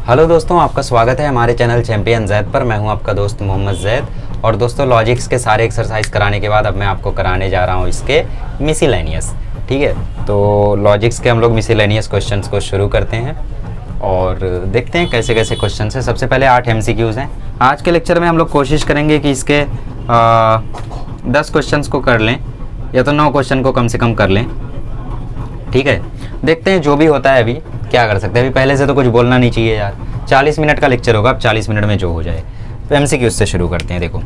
Hello दोस्तों, आपका स्वागत है हमारे चैनल चैंपियन जैद पर। मैं हूं आपका दोस्त मोहम्मद जैद। और दोस्तों, लॉजिक्स के सारे एक्सरसाइज कराने के बाद अब मैं आपको कराने जा रहा हूं इसके मिसलेनियस। ठीक है, तो लॉजिक्स के हम लोग मिसलेनियस क्वेश्चंस को शुरू करते हैं और देखते हैं कैसे कैसे क्वेश्चन है। सबसे पहले 8 MCQs हैं। आज के लेक्चर में हम लोग कोशिश करेंगे कि इसके 10 क्वेश्चन को कर लें या तो 9 क्वेश्चन को कम से कम कर लें। ठीक है, देखते हैं जो भी होता है। अभी क्या कर सकते हैं, अभी पहले से तो कुछ बोलना नहीं चाहिए यार। 40 मिनट का लेक्चर होगा, अब 40 मिनट में जो हो जाए। तो MCQs से शुरू करते हैं। देखो,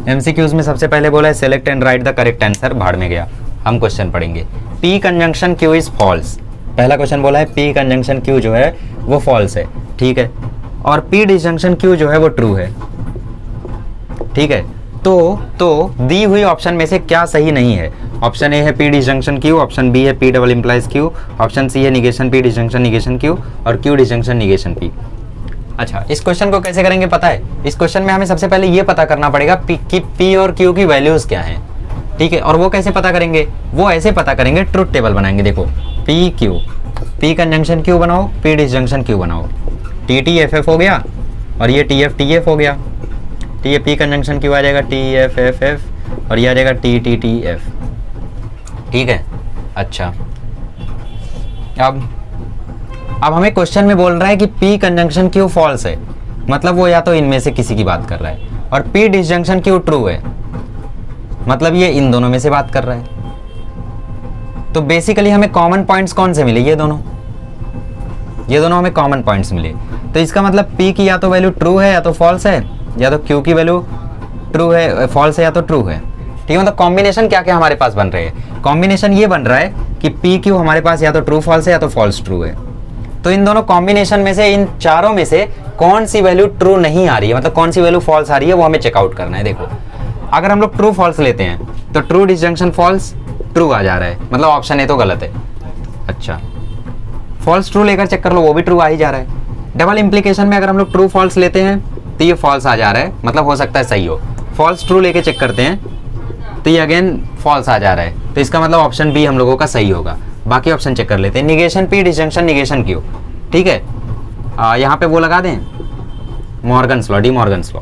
MCQs में सबसे पहले बोला है select and write the correct answer. भाड़ में गया, हम क्वेश्चन पढ़ेंगे। P conjunction Q is false. पहला क्वेश्चन बोला है P कंजंक्शन Q जो है वो फॉल्स है। ठीक है, और P डिसजंक्शन Q जो है वो ट्रू है। ठीक है, तो दी हुई ऑप्शन में से क्या सही नहीं है? ऑप्शन ए है P disjunction Q, option B है P double implies Q, option C है negation P disjunction negation Q और Q डिसजंक्शन निगेशन P। अच्छा, इस क्वेश्चन को कैसे करेंगे पता है? इस क्वेश्चन में हमें सबसे पहले ये पता करना पड़ेगा कि P और Q की वैल्यूज क्या हैं। ठीक है, और वो कैसे पता करेंगे? वो ऐसे पता करेंगे, ट्रुथ टेबल बनाएंगे। देखो, P Q, P conjunction Q बनाओ, P डिसजंक्शन Q बनाओ। TTFF हो गया और ये TFTF हो गया। ठीक है, P कंजंक्शन Q आ जाएगा TFFF और ये आ जाएगा TTTF। ठीक है, अच्छा, अब हमें क्वेश्चन में बोल रहा है कि P कंजंक्शन Q फॉल्स है, मतलब वो या तो इनमें से किसी की बात कर रहा है, और P डिसजंक्शन Q ट्रू है, मतलब ये इन दोनों में से बात कर रहा है। तो बेसिकली हमें कॉमन पॉइंट्स कौन से मिले? ये दोनों हमें कॉमन पॉइंट्स मिले। तो इसका मतलब P की या तो वैल्यू ट्रू है या तो फॉल्स है, या तो Q की वैल्यू ट्रू है, फॉल्स है या तो ट्रू है। ठीक है, मतलब कॉम्बिनेशन क्या क्या हमारे पास बन रहे हैं? कॉम्बिनेशन ये बन रहा है कि P Q हमारे पास या तो ट्रू फॉल्स है या तो फॉल्स ट्रू है। तो इन दोनों कॉम्बिनेशन में से, इन चारों में से कौन सी वैल्यू ट्रू नहीं आ रही है, मतलब कौन सी वैल्यू फॉल्स आ रही है, वो हमें चेकआउट करना है। देखो, अगर हम लोग ट्रू फॉल्स लेते हैं तो ट्रू डिसजंक्शन फॉल्स ट्रू आ जा रहा है, मतलब ऑप्शन ए तो गलत है। अच्छा, फॉल्स ट्रू लेकर चेक कर लो, वो भी ट्रू आ ही जा रहा है। डबल इंप्लीकेशन में अगर हम लोग ट्रू फॉल्स लेते हैं तो ये फॉल्स आ जा रहा है, मतलब हो सकता है सही हो। फॉल्स ट्रू लेके चेक करते हैं तो ये अगेन फॉल्स आ जा रहा है, तो इसका मतलब ऑप्शन बी हम लोगों का सही होगा। बाकी ऑप्शन चेक कर लेते हैं। Negation P disjunction negation Q। ठीक है, यहाँ पे वो लगा दें Morgan's law, D Morgan's law.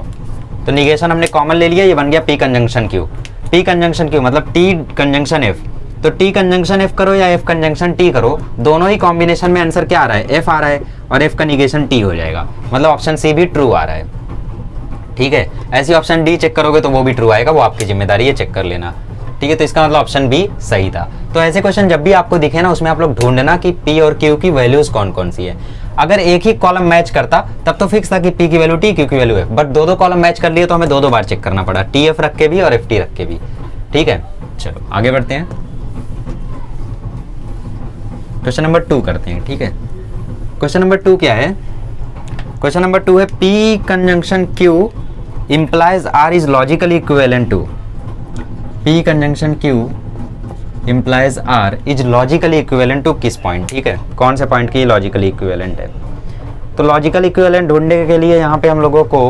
तो निगेशन हमने कॉमन ले लिया, ये बन गया P conjunction Q। P conjunction Q मतलब T कंजंक्शन F। तो T कंजंक्शन F करो या F कंजंक्शन T करो, दोनों ही कॉम्बिनेशन में आंसर क्या आ रहा है? F आ रहा है, और F का निगेशन T हो जाएगा, मतलब ऑप्शन सी भी ट्रू आ रहा है। ठीक है, ऐसी ऑप्शन डी चेक करोगे तो वो भी ट्रू आएगा, वो आपकी जिम्मेदारी है, चेक कर लेना। ठीक है, तो इसका मतलब ऑप्शन बी सही था। तो ऐसे क्वेश्चन जब भी आपको दिखे ना, उसमें आप लोग ढूंढना कि P और Q की वैल्यूज कौन कौन सी है। अगर एक ही कॉलम मैच करता तब तो फिक्स था कि P की वैल्यू T, Q की वैल्यू F, बट दो कॉलम मैच कर लिए तो हमें दो बार चेक करना पड़ा, TF रख के भी और FT रख के भी। ठीक है, चलो आगे बढ़ते हैं, क्वेश्चन नंबर 2 करते हैं। ठीक है, क्वेश्चन नंबर 2 क्या है? क्वेश्चन नंबर 2 है P conjunction Q implies R is logically equivalent to। P conjunction Q implies R is logically equivalent to किस पॉइंट? ठीक है, कौन से पॉइंट की लॉजिकली इक्विवेलेंट है? तो लॉजिकल इक्विवेलेंट ढूंढने के लिए यहाँ पे हम लोगों को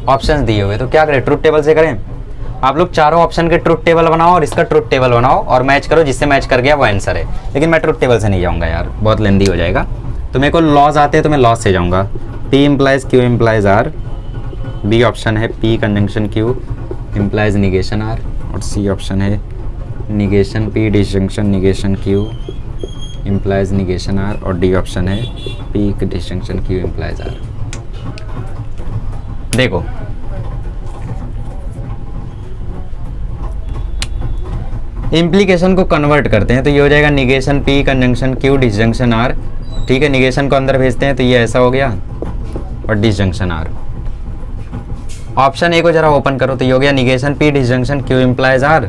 ऑप्शंस दिए हुए, तो क्या करें? ट्रुथ टेबल से करें। आप लोग चारों ऑप्शन के ट्रुथ टेबल बनाओ और इसका ट्रुथ टेबल बनाओ और मैच करो, जिससे मैच कर गया वो आंसर है। लेकिन मैं ट्रुथ टेबल से नहीं जाऊँगा यार, बहुत लेंदी हो जाएगा। तो मेरे को लॉज आते हैं तो मैं लॉज से जाऊँगा। P implies Q implies R, B option है P conjunction Q implies negation R, और सी ऑप्शन है negation P disjunction negation Q implies negation R, और डी ऑप्शन है P disjunction Q implies R। देखो, implication को convert करते हैं तो ये हो जाएगा negation P conjunction Q disjunction R। ठीक है, निगेशन को अंदर भेजते हैं तो ये ऐसा हो गया, और डिसजंक्शन R। ऑप्शन ए को जरा ओपन करो तो ये हो गया negation P disjunction Q implies R,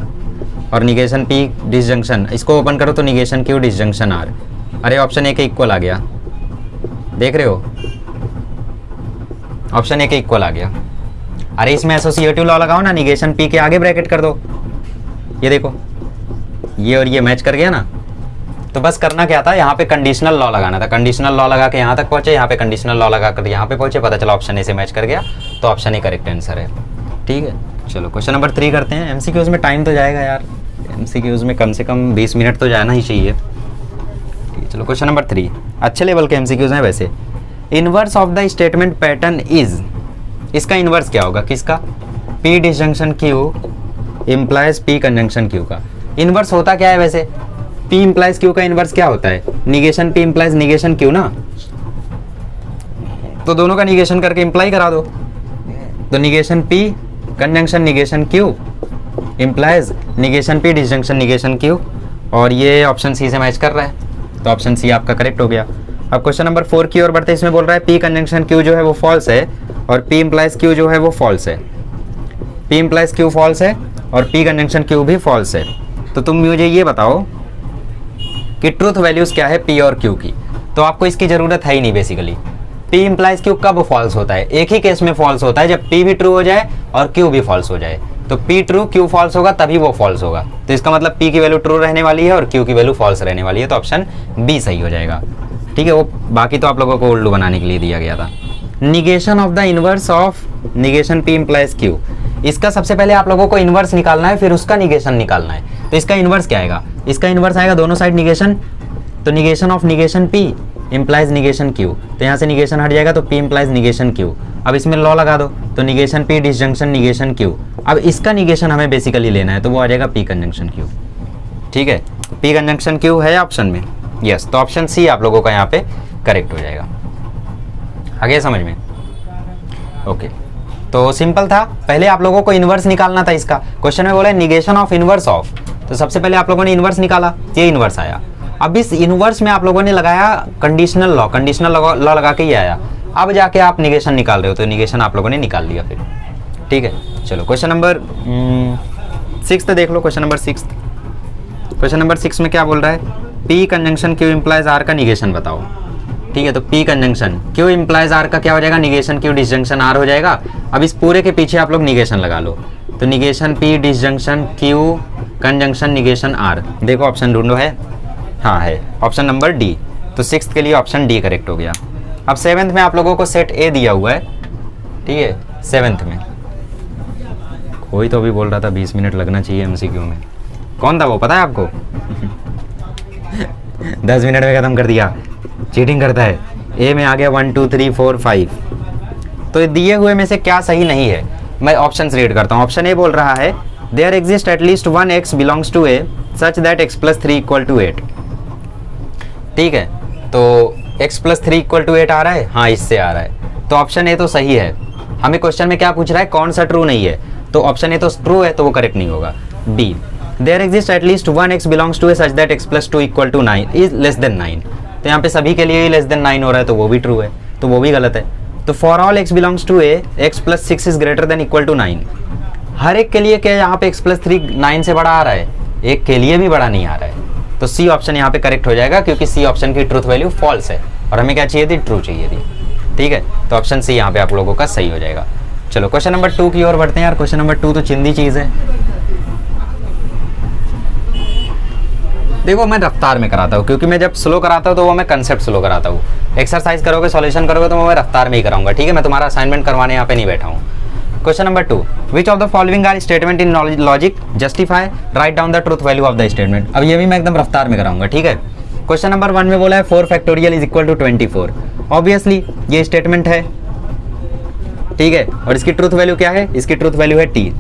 और निगेशन P डिसजंक्शन, इसको ओपन करो तो निगेशन Q डिसजंक्शन R। अरे ऑप्शन ए के इक्वल आ गया, देख रहे हो? ऑप्शन ए के इक्वल आ गया। अरे इसमें एसोसिएटिव लॉ लगाओ ना, निगेशन P के आगे ब्रैकेट कर दो। ये देखो, ये और ये मैच कर गया ना। तो बस करना क्या था, यहाँ पे कंडीशनल लॉ लगाना था। कंडीशनल लॉ लगा के यहाँ तक पहुंचे, यहाँ पे कंडीशनल लॉ लगा कर यहाँ पे पहुंचे, पता चला ऑप्शन ए से मैच कर गया, तो ऑप्शन ए करेक्ट आंसर है। ठीक है, चलो क्वेश्चन नंबर 3 करते हैं। MCQs में टाइम तो जाएगा यार, MCQs में कम से कम 20 मिनट तो जाना ही चाहिए। चलो क्वेश्चन नंबर 3, अच्छे लेवल के एमसीक्यूज हैं वैसे। Inverse of the statement pattern is, इसका इनवर्स क्या होगा किसका? P disjunction Q implies P conjunction Q का। इनवर्स होता क्या है वैसे? पी इम्प्लाइज क्यू का इनवर्स क्या होता है? Negation P implies negation Q ना, तो दोनों का निगेशन करके इम्प्लाई करा दो। तो negation P conjunction negation Q implies negation P disjunction negation Q, और ये ऑप्शन सी से मैच कर रहा है, तो ऑप्शन सी आपका करेक्ट हो गया। अब क्वेश्चन नंबर 4 की ओर बढ़ते, इसमें बोल रहा है पी कंजंक्शन क्यू जो है वो फॉल्स है और पी इम्प्लाइज क्यू जो है वो फॉल्स है। पी इम्प्लाइज क्यू फॉल्स है और पी कंजंक्शन क्यू भी फॉल्स है। तो तुम मुझे ये बताओ कि ट्रूथ वैल्यूज क्या है पी और क्यू की। तो आपको इसकी जरूरत है ही नहीं बेसिकली। पी इम्प्लाइज क्यू कब फॉल्स होता है? एक ही केस में फॉल्स होता है, जब पी भी ट्रू हो जाए और क्यू भी फॉल्स हो जाए। तो पी ट्रू क्यू फॉल्स होगा तभी वो फॉल्स होगा। तो इसका मतलब पी की वैल्यू ट्रू रहने वाली है और क्यू की वैल्यू फॉल्स रहने वाली है, तो ऑप्शन बी सही हो जाएगा। ठीक है, वो बाकी तो आप लोगों को उल्लू बनाने के लिए दिया गया था। Negation of the inverse of negation P implies Q, इसका सबसे पहले आप लोगों को इनवर्स निकालना है, फिर उसका निगेशन निकालना है। तो इसका इनवर्स क्या आएगा? इसका इनवर्स आएगा दोनों साइड निगेशन, तो negation of negation P implies negation Q, तो यहाँ से निगेशन हट जाएगा तो पी इम्प्लाइज निगेशन क्यू। अब इसमें लॉ लगा दो, तो negation P disjunction negation Q. अब इसका निगेशन हमें बेसिकली लेना है, तो वो आ जाएगा पी कंजंक्शन क्यू। ठीक है, पी कंजंक्शन क्यू है ऑप्शन में, यस, तो ऑप्शन सी आप लोगों का यहाँ पे करेक्ट हो जाएगा। आगे समझ में? ओके, तो सिंपल था। पहले आप लोगों को इनवर्स निकालना था इसका। क्वेश्चन में बोला है निगेशन ऑफ इनवर्स ऑफ, तो सबसे पहले आप लोगों ने इनवर्स निकाला, ये इनवर्स आया। अब इस इनवर्स में आप लोगों ने लगाया कंडीशनल लॉ, कंडीशनल लॉ लगा के ये आया। अब जाके आप निगेशन निकाल रहे हो, तो निगेशन आप लोगों ने निकाल लिया फिर। ठीक है, चलो क्वेश्चन नंबर 6 देख लो। क्वेश्चन नंबर 6, क्वेश्चन नंबर 6 में क्या बोल रहा है? P conjunction Q implies R का निगेशन बताओ। ठीक है, तो P conjunction Q implies R का क्या हो जाएगा? निगेशन क्यू डिसजंक्शन आर हो जाएगा। अब इस पूरे के पीछे आप लोग निगेशन लगा लो, तो negation P disjunction Q conjunction negation R. देखो ऑप्शन ढूंढो, है? हाँ है, ऑप्शन नंबर डी। तो 6 के लिए ऑप्शन डी करेक्ट हो गया। अब 7th में आप लोगों को सेट ए दिया हुआ है। ठीक है, 7th में कोई तो अभी बोल रहा था 20 मिनट लगना चाहिए एमसीक्यू में। कौन था वो, पता है आपको? 10 मिनट में खत्म कर दिया, चीटिंग करता है। ए में आ गया 1 2 3 4 5। तो दिए हुए में से क्या सही नहीं है, मैं ऑप्शंस रीड करता हूँ। ऑप्शन ए बोल रहा है there exist at least one x belongs to A such that x + 3 = 8। ठीक है, तो x + 3 = 8 आ रहा है, हाँ इससे आ रहा है, तो ऑप्शन ए तो सही है। हमें क्वेश्चन में क्या पूछ रहा है? कौन सा ट्रू नहीं है, तो ऑप्शन ए तो ट्रू है, तो वो करेक्ट नहीं होगा। B, there exist at least one x belongs to A such that x + 2 = 9 is less than 9। तो यहाँ पे सभी के लिए लेस देन 9 हो रहा है, तो वो भी ट्रू है, तो वो भी गलत है। तो for all x belongs to A x + 6 is greater than equal to 9। हर एक के लिए क्या यहाँ पे x + 3 9 से बड़ा आ रहा है, एक के लिए भी बड़ा नहीं आ रहा है। तो सी ऑप्शन यहाँ पे करेक्ट हो जाएगा, क्योंकि सी ऑप्शन की ट्रूथ वैल्यू फॉल्स है और हमें क्या चाहिए थी? ट्रू चाहिए थी। ठीक है, तो ऑप्शन सी यहाँ पे आप लोगों का सही हो जाएगा। चलो क्वेश्चन नंबर 2 की ओर बढ़ते हैं यार। क्वेश्चन नंबर 2 तो चिंदी चीज़ है। देखो मैं रफ्तार में कराता हूँ, क्योंकि मैं जब स्लो कराता हूँ तो वो मैं कंसेप्ट स्लो कराता हूँ। एक्सरसाइज करोगे, सॉल्यूशन करोगे, तो मैं रफ्तार में ही कराऊंगा। ठीक है, मैं तुम्हारा असाइनमेंट करवाने यहाँ पे नहीं बैठा हूँ। Question number 2, which of the following are statement in logic justify write down the truth value of the statement. अब ये भी मैं एकदम रफ्तार में कराऊंगा। ठीक है, क्वेश्चन नंबर 1 में बोला है 4 factorial is equal to 24। Obviously ये स्टेटमेंट है। ठीक है, और इसकी ट्रूथ वैल्यू क्या है? इसकी ट्रूथ वैल्यू है टी।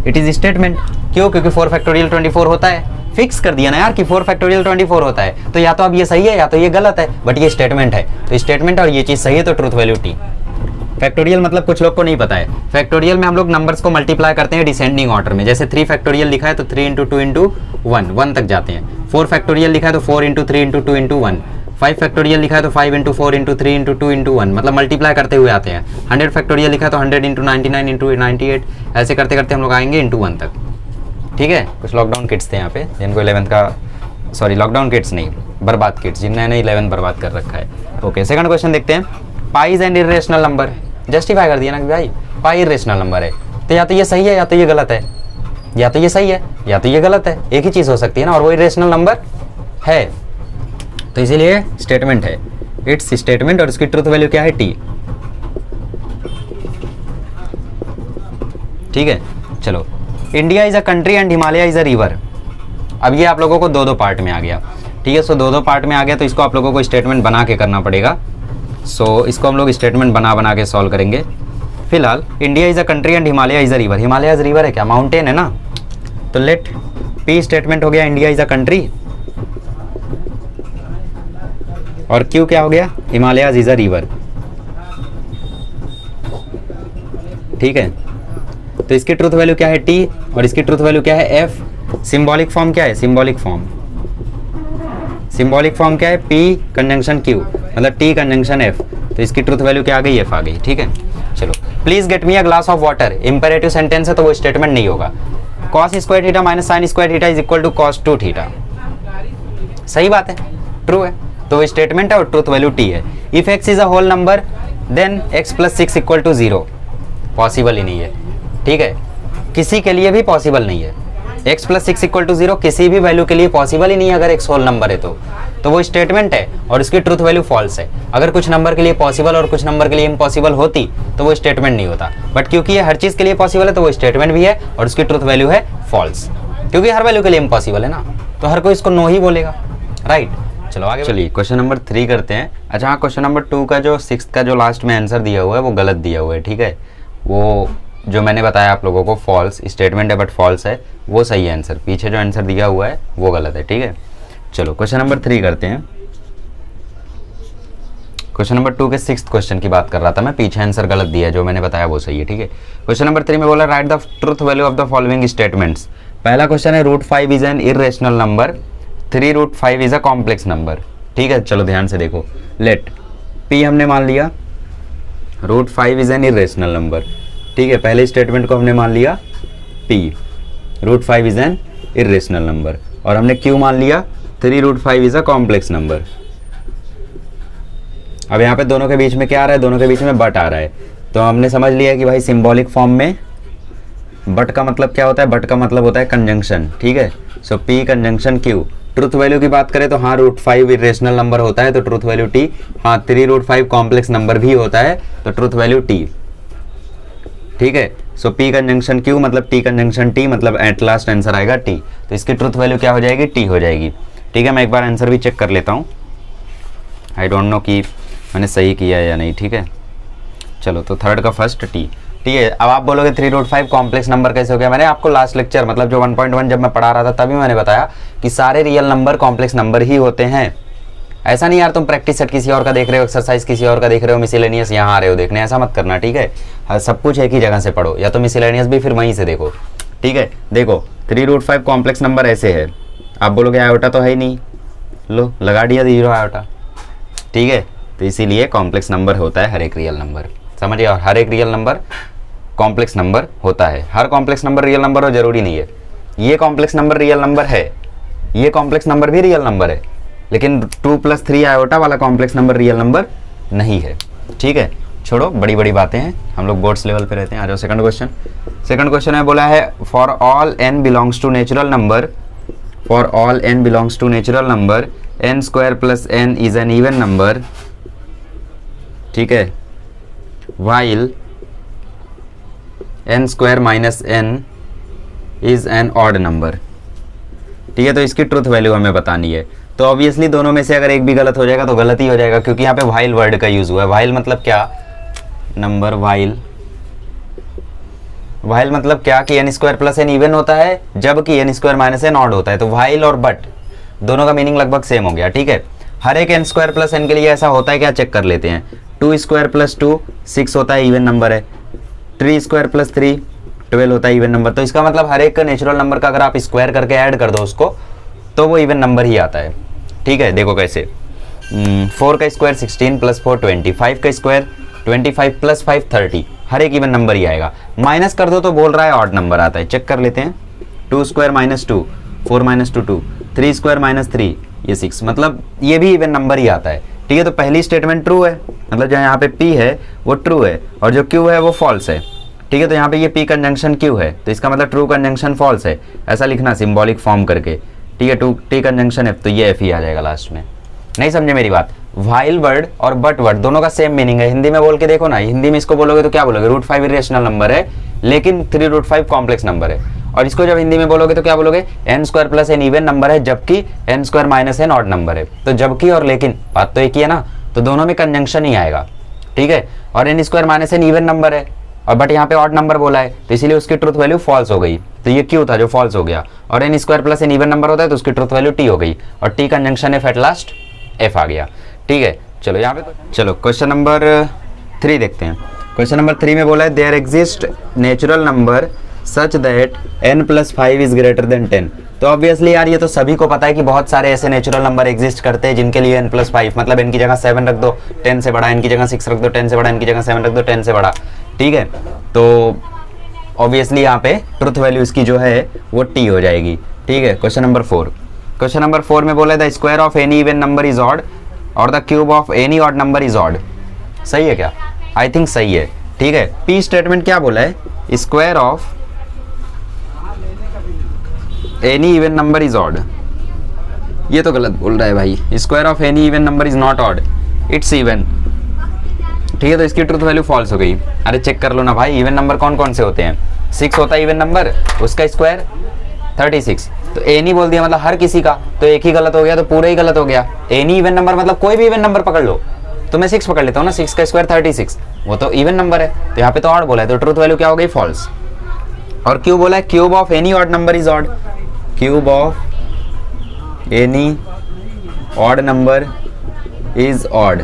It is statement. क्यों? क्योंकि 4 फैक्टोरियल 24 होता है। फिक्स कर दिया ना यार कि 4 फैक्टोरियल 24 होता है, तो या तो अब ये सही है या तो ये गलत है, बट ये स्टेटमेंट है, तो स्टेटमेंट और ये चीज सही है, तो ट्रूथ वैल्यू टी। फैक्टोरियल मतलब कुछ लोग को नहीं पता है। फैक्टोरियल में हम लोग नंबर्स को मल्टीप्लाई करते हैं डिसेंडिंग ऑर्डर में। जैसे 3 फैक्टोरियल लिखा है तो 3 × 2 × 1 1 तक जाते हैं। 4 फैक्टोरियल लिखा है तो 4 × 3 × 2 × 1। 5 फैक्टोरियल लिखा है तो 5 × 4 × 3 × 2 × 1, मतलब मल्टीप्लाई करते हुए आते हैं। 100 फैक्टोरियल लिखा है तो 100 × 99 × 98, ऐसे करते करते हम लोग आएंगे × 1 तक। ठीक है, कुछ लॉकडाउन किड्स थे यहाँ पे जिनको 11th का, सॉरी लॉकडाउन किड्स नहीं, बर्बाद किड्स, जिन्होंने 11th बर्बाद कर रखा है। ओके, सेकंड क्वेश्चन देखते हैं। Pi is an irrational number. Justify कर दिया ना कि भाई पाई इरेशनल नंबर है, तो या तो ये सही है या तो ये गलत है, या तो ये सही है या तो ये गलत है, एक ही चीज़ हो सकती है ना, और वो इरेशनल नंबर है, तो इसीलिए स्टेटमेंट है। इट्स स्टेटमेंट और इसकी ट्रूथ वैल्यू क्या है? टी। ठीक है, चलो India is a country and Himalaya is a river. अब ये आप लोगों को दो पार्ट में आ गया। ठीक है। सो दो पार्ट में आ गया, तो इसको आप लोगों को स्टेटमेंट बना के करना पड़ेगा। सो इसको हम लोग स्टेटमेंट बना के सॉल्व करेंगे। फिलहाल India is a country and Himalaya is a river. Himalaya river है क्या? माउंटेन है ना। तो लेट पी स्टेटमेंट हो गया इंडिया इज़ अ कंट्री, और क्यू क्या हो गया? Himalaya is a river. ठीक है, तो इसकी ट्रूथ वैल्यू क्या है? टी, और इसकी ट्रूथ वैल्यू क्या है? एफ। सिंबॉलिक फॉर्म क्या है? सिंबॉलिक फॉर्म क्या है? पी कंजंक्शन क्यू, मतलब टी कंजंक्शन एफ। तो इसकी ट्रूथ वैल्यू क्या आ गई? एफ आ गई। ठीक है, चलो। Please get me a glass of water, imperative sentence है तो वो स्टेटमेंट नहीं होगा। Cos square theta minus sine square theta is equal to cos 2 theta. सही बात है, ट्रू है, तो वो स्टेटमेंट है और ट्रूथ वैल्यू टी है। If X is a whole number then X plus 6 equal to 0, possible ही नहीं है। ठीक है, किसी के लिए भी पॉसिबल नहीं है। x प्लस 6 इक्वल टू 0 किसी भी वैल्यू के लिए पॉसिबल ही नहीं है। अगर x होल नंबर है तो वो स्टेटमेंट है और इसकी ट्रूथ वैल्यू फॉल्स है। अगर कुछ नंबर के लिए पॉसिबल और कुछ नंबर के लिए इम्पॉसिबल होती तो वो स्टेटमेंट नहीं होता, बट क्योंकि ये हर चीज़ के लिए पॉसिबल है तो वो स्टेटमेंट भी है और उसकी ट्रूथ वैल्यू है फॉल्स, क्योंकि हर वैल्यू के लिए इम्पॉसिबल है ना, तो हर कोई इसको नो ही बोलेगा। राइट, चलो आगे चलिए क्वेश्चन नंबर 3 करते हैं। अच्छा हाँ, क्वेश्चन नंबर 2 का जो 6th का जो लास्ट में आंसर दिया हुआ है वो गलत दिया हुआ है। ठीक है, वो जो मैंने बताया आप लोगों को फॉल्स स्टेटमेंट है बट फॉल्स है, वो सही है आंसर। पीछे जो आंसर दिया हुआ है वो गलत है। ठीक है, चलो क्वेश्चन नंबर 3 करते हैं। क्वेश्चन नंबर 2 के 6th क्वेश्चन की बात कर रहा था मैं, पीछे आंसर गलत दिया है, जो मैंने बताया वो सही है। ठीक है, क्वेश्चन नंबर 3 में बोला right the truth value of the following statements. पहला क्वेश्चन है √5 is an irrational number, 3√5 is a complex number. ठीक है, चलो ध्यान से देखो। लेट पी हमने मान लिया √5 इज एन इरेशनल नंबर। ठीक है, पहले स्टेटमेंट को हमने मान लिया p, √5 is an irrational number, और हमने q मान लिया 3√5 इज अ कॉम्प्लेक्स नंबर। अब यहाँ पे दोनों के बीच में क्या आ रहा है? दोनों के बीच में बट आ रहा है, तो हमने समझ लिया कि भाई सिंबॉलिक फॉर्म में बट का मतलब क्या होता है? बट का मतलब होता है कंजंक्शन। ठीक है, सो p conjunction q। Truth value की बात करें तो हाँ √5 इरेशनल नंबर होता है तो ट्रूथ वैल्यू t। हाँ 3√5 कॉम्प्लेक्स नंबर भी होता है तो ट्रूथ वैल्यू t। ठीक है, सो p कंजंक्शन q मतलब t कंजंक्शन t, मतलब एट लास्ट आंसर आएगा t। तो इसकी ट्रूथ वैल्यू क्या हो जाएगी? t हो जाएगी। ठीक है, मैं एक बार आंसर भी चेक कर लेता हूँ, आई डोंट नो कि मैंने सही किया है या नहीं। ठीक है, चलो तो थर्ड का फर्स्ट t। ठीक है, अब आप बोलोगे 3√5 कॉम्प्लेक्स नंबर कैसे हो गया? मैंने आपको लास्ट लेक्चर मतलब जो 1.1 जब मैं पढ़ा रहा था तभी मैंने बताया कि सारे रियल नंबर कॉम्प्लेक्स नंबर ही होते हैं। ऐसा नहीं यार तुम प्रैक्टिस सेट किसी और का देख रहे हो, एक्सरसाइज किसी और का देख रहे हो, मिसलेनियस यहाँ आ रहे हो देखने, ऐसा मत करना। ठीक है, सब कुछ एक ही जगह से पढ़ो, या तो मिसलेनियस भी फिर वहीं से देखो। ठीक है, देखो 3√5 कॉम्प्लेक्स नंबर ऐसे है, आप बोलोगे आयोटा तो है ही नहीं, लो लगा दिया 0 आयोटा। ठीक है, तो इसीलिए कॉम्प्लेक्स नंबर होता है हर एक रियल नंबर, समझिए। और हर एक रियल नंबर कॉम्प्लेक्स नंबर होता है। हर कॉम्प्लेक्स नंबर रियल नंबर हो जरूरी नहीं है। ये कॉम्प्लेक्स नंबर रियल नंबर है, ये कॉम्प्लेक्स नंबर भी रियल नंबर है, लेकिन 2+3 आयोटा वाला कॉम्प्लेक्स नंबर रियल नंबर नहीं है। ठीक है, छोड़ो बड़ी बड़ी बातें हैं, हम लोग बोर्ड्स लेवल पे रहते हैं। आ जाओ सेकंड क्वेश्चन। सेकंड क्वेश्चन में बोला है for all n belongs to natural number, for all n belongs to natural number n² + n is an even number. ठीक है, while n² - n is an odd number. ठीक है, तो इसकी truth value हमें बतानी है। तो ऑब्वियसली दोनों में से अगर एक भी गलत हो जाएगा तो गलत ही हो जाएगा, क्योंकि यहाँ पे while वर्ड का यूज हुआ है। while मतलब क्या? नंबर while मतलब क्या कि n² + n इवन होता है, जबकि n² - n ऑड होता है। तो while और but दोनों का मीनिंग लगभग सेम हो गया। ठीक है, हर एक n² + n के लिए ऐसा होता है, क्या चेक कर लेते हैं। 2² + 2 6 होता है, इवन नंबर है। 3² + 3 12 होता है, इवन नंबर। तो इसका मतलब हर एक नेचुरल नंबर का अगर आप स्क्वायर करके ऐड कर दो उसको तो वो इवन नंबर ही आता है। ठीक है, देखो कैसे, 4 का स्क्वायर 16 + 4 20, 5 का स्क्वायर 25 + 5 30, हर एक इवन नंबर ही आएगा। माइनस कर दो तो बोल रहा है ऑड नंबर आता है, चेक कर लेते हैं। 2² - 2 4 - 2 2, 3² - 3 ये 6, मतलब ये भी इवन नंबर ही आता है। ठीक है, तो पहली स्टेटमेंट ट्रू है, मतलब जो यहाँ पे p है वो ट्रू है और जो q है वो फॉल्स है। ठीक है, तो यहाँ पे ये p कंजंक्शन q है, तो इसका मतलब ट्रू कंजंक्शन फॉल्स है, ऐसा लिखना सिंबॉलिक फॉर्म करके। ठीक है, t कंजंक्शन f, तो ये f ही आ जाएगा लास्ट में। नहीं समझे मेरी बात? while वर्ड और but वर्ड दोनों का सेम मीनिंग है। हिंदी में बोल के देखो ना, हिंदी में इसको बोलोगे तो क्या बोलोगे? √5 इरेशनल नंबर है लेकिन 3√5 कॉम्प्लेक्स नंबर है। और इसको जब हिंदी में बोलोगे तो क्या बोलोगे, n square plus n even number है जबकि n square minus n odd number है। तो जबकि और लेकिन बात तो एक ही है ना, तो दोनों में कंजंक्शन ही आएगा, ठीक है। और n square minus n even number है और बट यहाँ पे ऑड नंबर बोला है तो इसीलिए उसकी ट्रुथ वैल्यू फॉल्स हो गई। तो ये क्यू था जो फॉल्स हो गया, और n square plus n even number होता है तो उसकी ट्रुथ वैल्यू टी हो गई, और T conjunction F at last F आ गया, ठीक है। चलो यहाँ पे चलो क्वेश्चन नंबर 3 देखते हैं। क्वेश्चन नंबर 3 में बोला है there exist natural number such that n + 5 is greater than 10। तो ऑब्वियसली यार ये तो सभी को पता है कि बहुत सारे ऐसे नेचुरल नंबर एग्जिस्ट करते हैं जिनके लिए n + 5 मतलब n की जगह 7 रख दो 10 से बड़ा, n की जगह 6 रख दो 10 से बड़ा, n की जगह 7 रख दो 10 से बड़ा, ठीक है। तो ऑब्वियसली यहाँ पे ट्रुथ वैल्यू इसकी जो है वो t हो जाएगी, ठीक है। क्वेश्चन नंबर 4, क्वेश्चन नंबर 4 में बोला है the square of any even number is odd और the cube of any odd number is odd. सही है क्या? आई थिंक सही है, ठीक है। पी स्टेटमेंट क्या बोला है, square of any even number is odd, ये तो गलत बोल रहा है भाई। Square of any even number is not odd, it's even, ठीक है। तो इसकी ट्रुथ वैल्यू फॉल्स हो गई। अरे चेक कर लो ना भाई, इवन नंबर कौन कौन से होते हैं, 6 होता है इवन नंबर, उसका स्क्वायर 36। तो एनी बोल दिया मतलब हर किसी का, तो एक ही गलत हो गया तो पूरा ही गलत हो गया। एनी इवन नंबर मतलब कोई भी इवन नंबर पकड़ लो, तो मैं 6 पकड़ लेता हूँ ना, 6 का स्क्वायर 36, वो तो इवन नंबर है। तो यहाँ पे तो ऑड बोला है, तो ट्रुथ वैल्यू क्या हो गई, फॉल्स। और क्यूब बोला है cube of any odd number is odd, cube of any odd number is odd,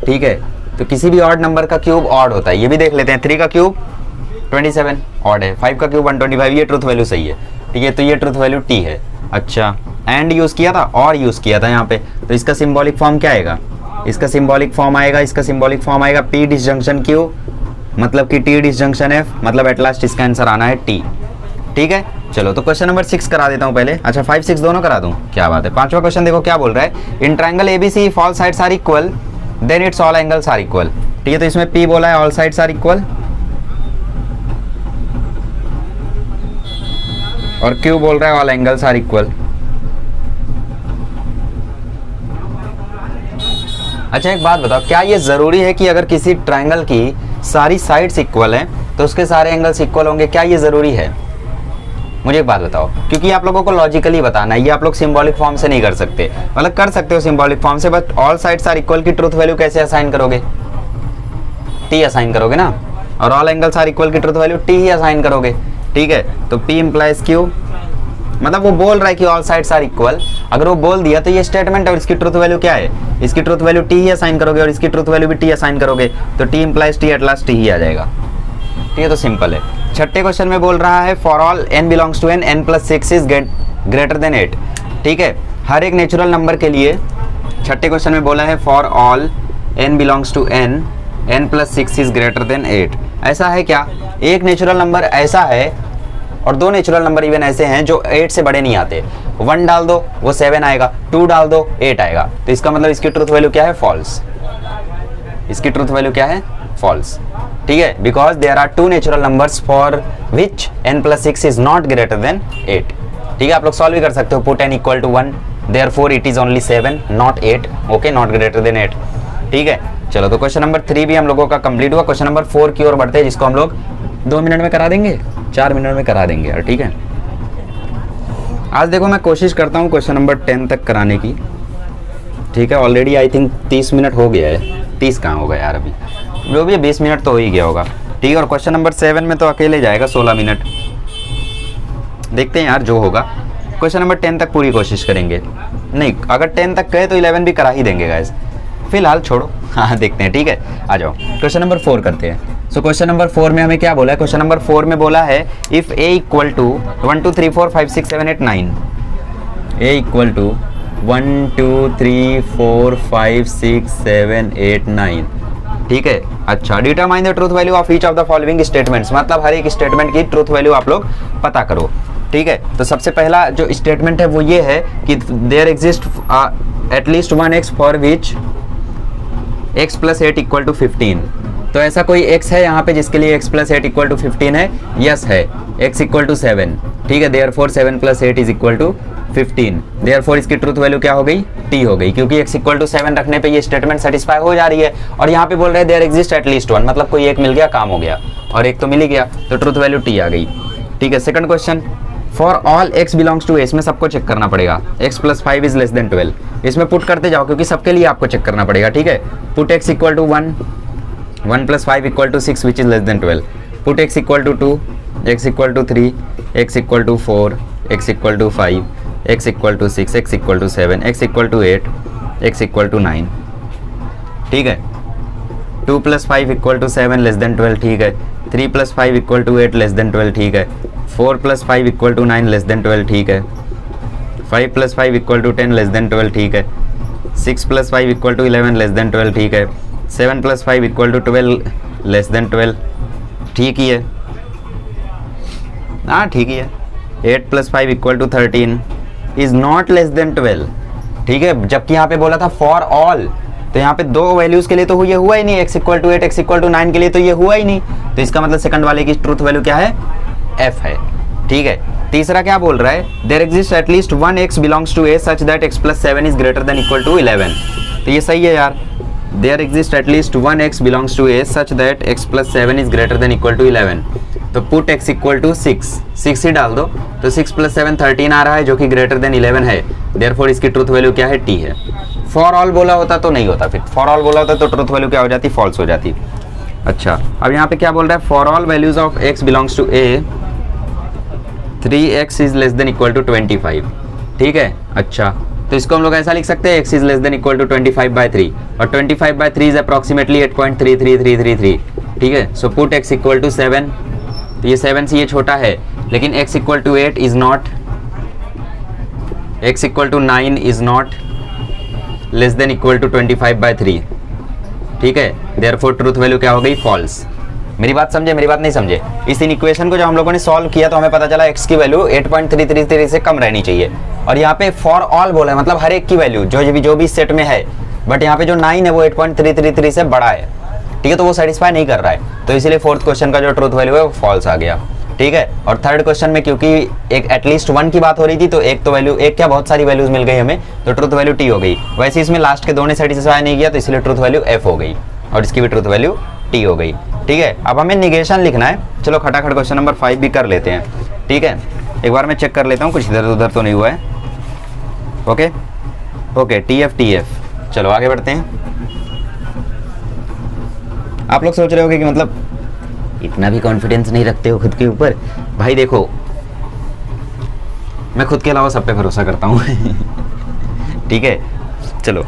ठीक है। तो किसी भी ऑड नंबर का क्यूब ऑड होता है, ये भी देख लेते हैं। 3 का क्यूब 27 ऑड है, 5 का क्यूब 125, ये ट्रुथ वैल्यू सही है, ठीक है। तो ये ट्रुथ वैल्यू टी है। अच्छा, एंड यूज किया था और यूज किया था यहाँ पे, तो इसका सिंबॉलिक फॉर्म क्या आएगा, इसका सिंबॉलिक फॉर्म आएगा, इसका सिंबॉलिक फॉर्म आएगा पी डिसजंक्शन क्यू मतलब कि टी डिसजंक्शन एफ, मतलब एट लास्ट इसका आंसर आना है टी, ठीक है। चलो तो क्वेश्चन नंबर 6 करा देता हूँ पहले। अच्छा 5, 6 दोनों करा दूँ, क्या बात है। 5वां क्वेश्चन देखो क्या बोल रहा है, in triangle ABC if all sides are equal then its all angles are equal, ठीक है। तो इसमें पी बोला है ऑल साइड्स आर इक्वल और क्यू बोल रहा है ऑल एंगल्स आर इक्वल। अच्छा एक बात बताओ, क्या ये जरूरी है कि अगर किसी ट्रायंगल की सारी साइड्स इक्वल हैं तो उसके सारे एंगल्स इक्वल होंगे, क्या ये जरूरी है? मुझे एक बात बताओ, क्योंकि आप लोगों को लॉजिकली बताना है, ये आप लोग सिंबॉलिक फॉर्म से नहीं कर सकते, मतलब कर सकते हो सिंबॉलिक फॉर्म से, but all sides are equal की ट्रुथ वैल्यू कैसे असाइन करोगे, टी असाइन करोगे ना, और ऑल एंगल्स आर इक्वल की ट्रुथ वैल्यू टी ही असाइन करोगे, ठीक है। तो पी इंप्लाइज क्यू, मतलब वो बोल रहा है कि ऑल साइड्स आर इक्वल, अगर वो बोल दिया तो ये स्टेटमेंट है और इसकी ट्रुथ वैल्यू क्या है, इसकी ट्रुथ वैल्यू टी ही असाइन करोगे और इसकी ट्रुथ वैल्यू भी टी असाइन करोगे, तो T implies T at last T ही आ जाएगा, ठीक है। तो सिंपल है। छठे क्वेश्चन में बोल रहा है for all n belongs to n n+6 is greater than 8, ठीक है। हर एक नेचुरल नंबर के लिए छठे क्वेश्चन में बोला है for all n belongs to n n+6 is greater than 8। ऐसा है क्या, एक नेचुरल नंबर ऐसा है और 2 नेचुरल नंबर इवन ऐसे हैं जो 8 से बड़े नहीं आते, 1 डाल दो वो 7 आएगा, 2 डाल दो 8 आएगा, तो इसका मतलब इसकी ट्रुथ वैल्यू क्या है, फॉल्स। इसकी ट्रुथ वैल्यू क्या है, फॉल्स, ठीक है। Because there are 2 natural numbers for which n+6 is not greater than 8, ठीक है। आप लोग सॉल्व भी कर सकते हो, put n equal to 1 therefore it is only 7 not 8, okay, not greater than 8, ठीक है। चलो तो क्वेश्चन नंबर 3 भी हम लोगों का कंप्लीट हुआ। क्वेश्चन नंबर 4 की ओर बढ़ते हैं, जिसको हम लोग 2 मिनट में करा देंगे, 4 मिनट में करा देंगे यार, ठीक है। आज देखो मैं कोशिश करता हूँ क्वेश्चन नंबर 10 तक कराने की, ठीक है। ऑलरेडी आई थिंक 30 मिनट हो गया है, 30 कहाँ होगा यार, अभी जो भी 20 मिनट तो हो ही गया होगा, ठीक है। और क्वेश्चन नंबर 7 में तो अकेले जाएगा 16 मिनट, देखते हैं यार जो होगा। क्वेश्चन नंबर 10 तक पूरी कोशिश करेंगे, नहीं अगर 10 तक गए तो 11 भी करा ही देंगे गाइस, फिलहाल छोड़ो, हाँ देखते हैं, ठीक है। आ जाओ क्वेश्चन नंबर 4 करते हैं। सो क्वेश्चन नंबर 4 में हमें क्या बोला है, क्वेश्चन नंबर 4 में बोला है if a equal to 1 2 3 4 5 6 7 8 9, a equal to 1 2 3 4 5 6 7 8 9, ठीक है। अच्छा, determine the truth value of each of the following statements, मतलब हर एक स्टेटमेंट की ट्रूथ वैल्यू आप लोग पता करो, ठीक है। तो सबसे पहला जो स्टेटमेंट है वो ये है कि there exist at least 1 x for which x + 8 = 15। तो ऐसा कोई x है यहाँ पे जिसके लिए x + 8 = 15 है, यस है, x = 7, ठीक है। देयरफॉर 7 + 8 = 15, देयरफॉर इसकी ट्रूथ वैल्यू क्या हो गई, t हो गई, क्योंकि x = 7 रखने पे ये स्टेटमेंट सेटिस्फाई हो जा रही है। और यहाँ पे बोल रहे हैं देयर एग्जिस्ट एटलीस्ट 1, मतलब कोई एक मिल गया काम हो गया, और एक तो मिल ही गया, तो ट्रूथ वैल्यू t आ गई, ठीक है, second question, for all x belongs to a, इसमें सबको चेक करना पड़ेगा, x plus 5 is less than 12, इसमें पुट करते जाओ क्योंकि सबके लिए आपको चेक करना पड़ेगा, ठीक है। Put x equal to 1, 1 plus 5 equal to 6 which is less than 12, put x equal to 2, x equal to 3, x equal to 4, x equal to 5, x equal to 6, x equal to 7, x equal to 8, x equal to 9, ठीक है। 2 plus 5 equal to 7 less than 12, ठीक है। 3 plus 5 equal to 8 less than 12, ठीक है। 4 plus 5 equal to 9 less than 12, ठीक है। 5 plus 5 equal to 10 less than 12, ठीक है। 6 plus 5 equal to 11 less than 12, ठीक है। 7 plus 5 equal to 12 less than 12, ठीक ही है, हाँ ठीक ही है। 8 plus 5 equal to 13 is not less than 12, ठीक है। जबकि यहाँ पे बोला था फॉर ऑल, तो यहाँ पे दो वैल्यूज के लिए तो ये हुआ ही नहीं, x equal to 8, x equal to 9 के लिए तो ये हुआ ही नहीं, तो इसका मतलब सेकंड वाले की ट्रूथ वैल्यू क्या है, f है, ठीक है। तीसरा क्या बोल रहा है, there exist at least one x belongs to a such that x plus 7 is greater than equal to 11, तो ये सही है यार। There exist at least one x belongs to a such that x plus 7 is greater than equal to 11, तो put x equal to 6 ही डाल दो, तो 6 प्लस 7 13 आ रहा है जो कि ग्रेटर देन 11 है, देयरफॉर इसकी ट्रूथ वैल्यू क्या है, t है। फॉर ऑल बोला होता तो नहीं होता, फिर फॉर ऑल बोला होता तो ट्रूथ वैल्यू क्या हो जाती, फॉल्स हो जाती। अच्छा, अब यहाँ पे क्या बोल रहा है, for all values of x belongs to a 3x is less than equal to 25, ठीक है। अच्छा, तो इसको हम लोग ऐसा लिख सकते हैं, x is less than equal to 25/3, और 25/3 इज अप्रॉक्सीमेटली 8.33333, ठीक है। So put x equal to 7, तो ये 7 से ये छोटा है, लेकिन x equal to 8 is not, x equal to 9 is not less than equal to 25/3, ठीक है। देयरफॉर ट्रूथ वैल्यू क्या हो गई, फॉल्स। मेरी बात समझे, मेरी बात नहीं समझे। इस इन इक्वेशन को जब हम लोगों ने सॉल्व किया तो हमें पता चला x की वैल्यू 8.333 से कम रहनी चाहिए, और यहाँ पे फॉर ऑल बोला है, मतलब हर एक की वैल्यू जो भी सेट में है, बट यहाँ पे जो 9 है वो 8.333 से बड़ा है, ठीक है, तो वो सेटिस्फाई नहीं कर रहा है, तो इसीलिए फोर्थ क्वेश्चन का जो ट्रूथ वैल्यू है वो फॉल्स आ गया, ठीक है। और थर्ड क्वेश्चन में क्योंकि एक एटलीस्ट 1 की बात हो रही थी, तो एक तो वैल्यू, एक क्या बहुत सारी वैल्यूज मिल गई हमें, तो ट्रूथ वैल्यू t हो गई। वैसे इसमें लास्ट के दो ने सेटिस्फाई नहीं किया, तो इसलिए ट्रूथ वैल्यू f हो गई, और इसकी भी ट्रूथ वैल्यू t हो गई, ठीक है। अब हमें निगेशन लिखना है, चलो खटाखट क्वेश्चन नंबर 5 भी कर लेते हैं, ठीक है। एक बार मैं चेक कर लेता हूँ कुछ इधर उधर तो नहीं हुआ है, ओके ओके, TF। चलो आगे बढ़ते हैं। आप लोग सोच रहे होंगे कि मतलब इतना भी कॉन्फिडेंस नहीं रखते हो खुद के ऊपर। भाई देखो, मैं खुद के अलावा सब पे भरोसा करता हूँ ठीक है। चलो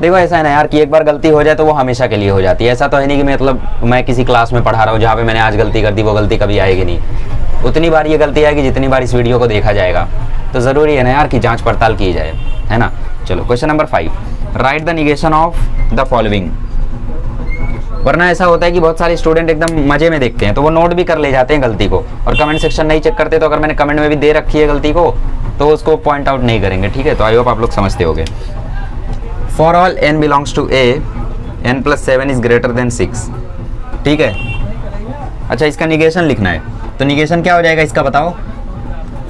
देखो, ऐसा है ना यार कि एक बार गलती हो जाए तो वो हमेशा के लिए हो जाती है। ऐसा तो है नहीं कि मतलब मैं किसी क्लास में पढ़ा रहा हूँ जहाँ पे मैंने आज गलती कर दी, वो गलती कभी आएगी नहीं। उतनी बार ये गलती आएगी जितनी बार इस वीडियो को देखा जाएगा, तो ज़रूरी है ना यार कि जाँच पड़ताल की जाए, है ना। चलो question number 5, right the negation of the following. वरना ऐसा होता है कि बहुत सारे स्टूडेंट एकदम मजे में देखते हैं तो वो नोट भी कर ले जाते हैं गलती को, और कमेंट सेक्शन नहीं चेक करते, तो अगर मैंने कमेंट में भी दे रखी है गलती को तो उसको पॉइंट आउट नहीं करेंगे, ठीक है। तो आई होप आप लोग समझते होंगे। For all n belongs to a n plus 7 is greater than 6, ठीक है। अच्छा, इसका निगेशन लिखना है, तो निगेशन क्या हो जाएगा इसका बताओ।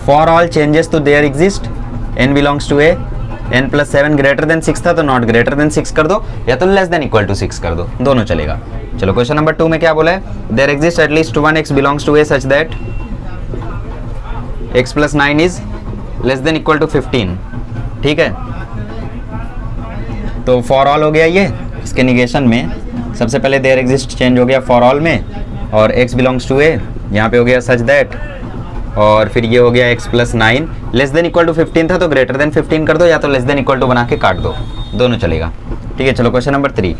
For all changes to there exist n belongs to a n plus 7 greater than 6 था, तो नॉट ग्रेटर देन 6 कर दो, या तो लेस देन इक्वल टू 6 कर दो, दोनों चलेगा। चलो क्वेश्चन नंबर 2 में क्या बोला है, there exist at least one x belongs to a such that x plus 9 is less than equal to 15, ठीक है। तो फॉर ऑल हो गया ये, इसके निगेशन में सबसे पहले देयर एग्जिस्ट चेंज हो गया फॉर ऑल में, और x बिलोंग्स टू a यहाँ पे हो गया सच दैट, और फिर ये हो गया x plus 9 less than equal to 15 था, तो ग्रेटर देन 15 कर दो, या तो लेस देन इक्वल टू बना के काट दो, दोनों चलेगा, ठीक है। चलो क्वेश्चन नंबर 3,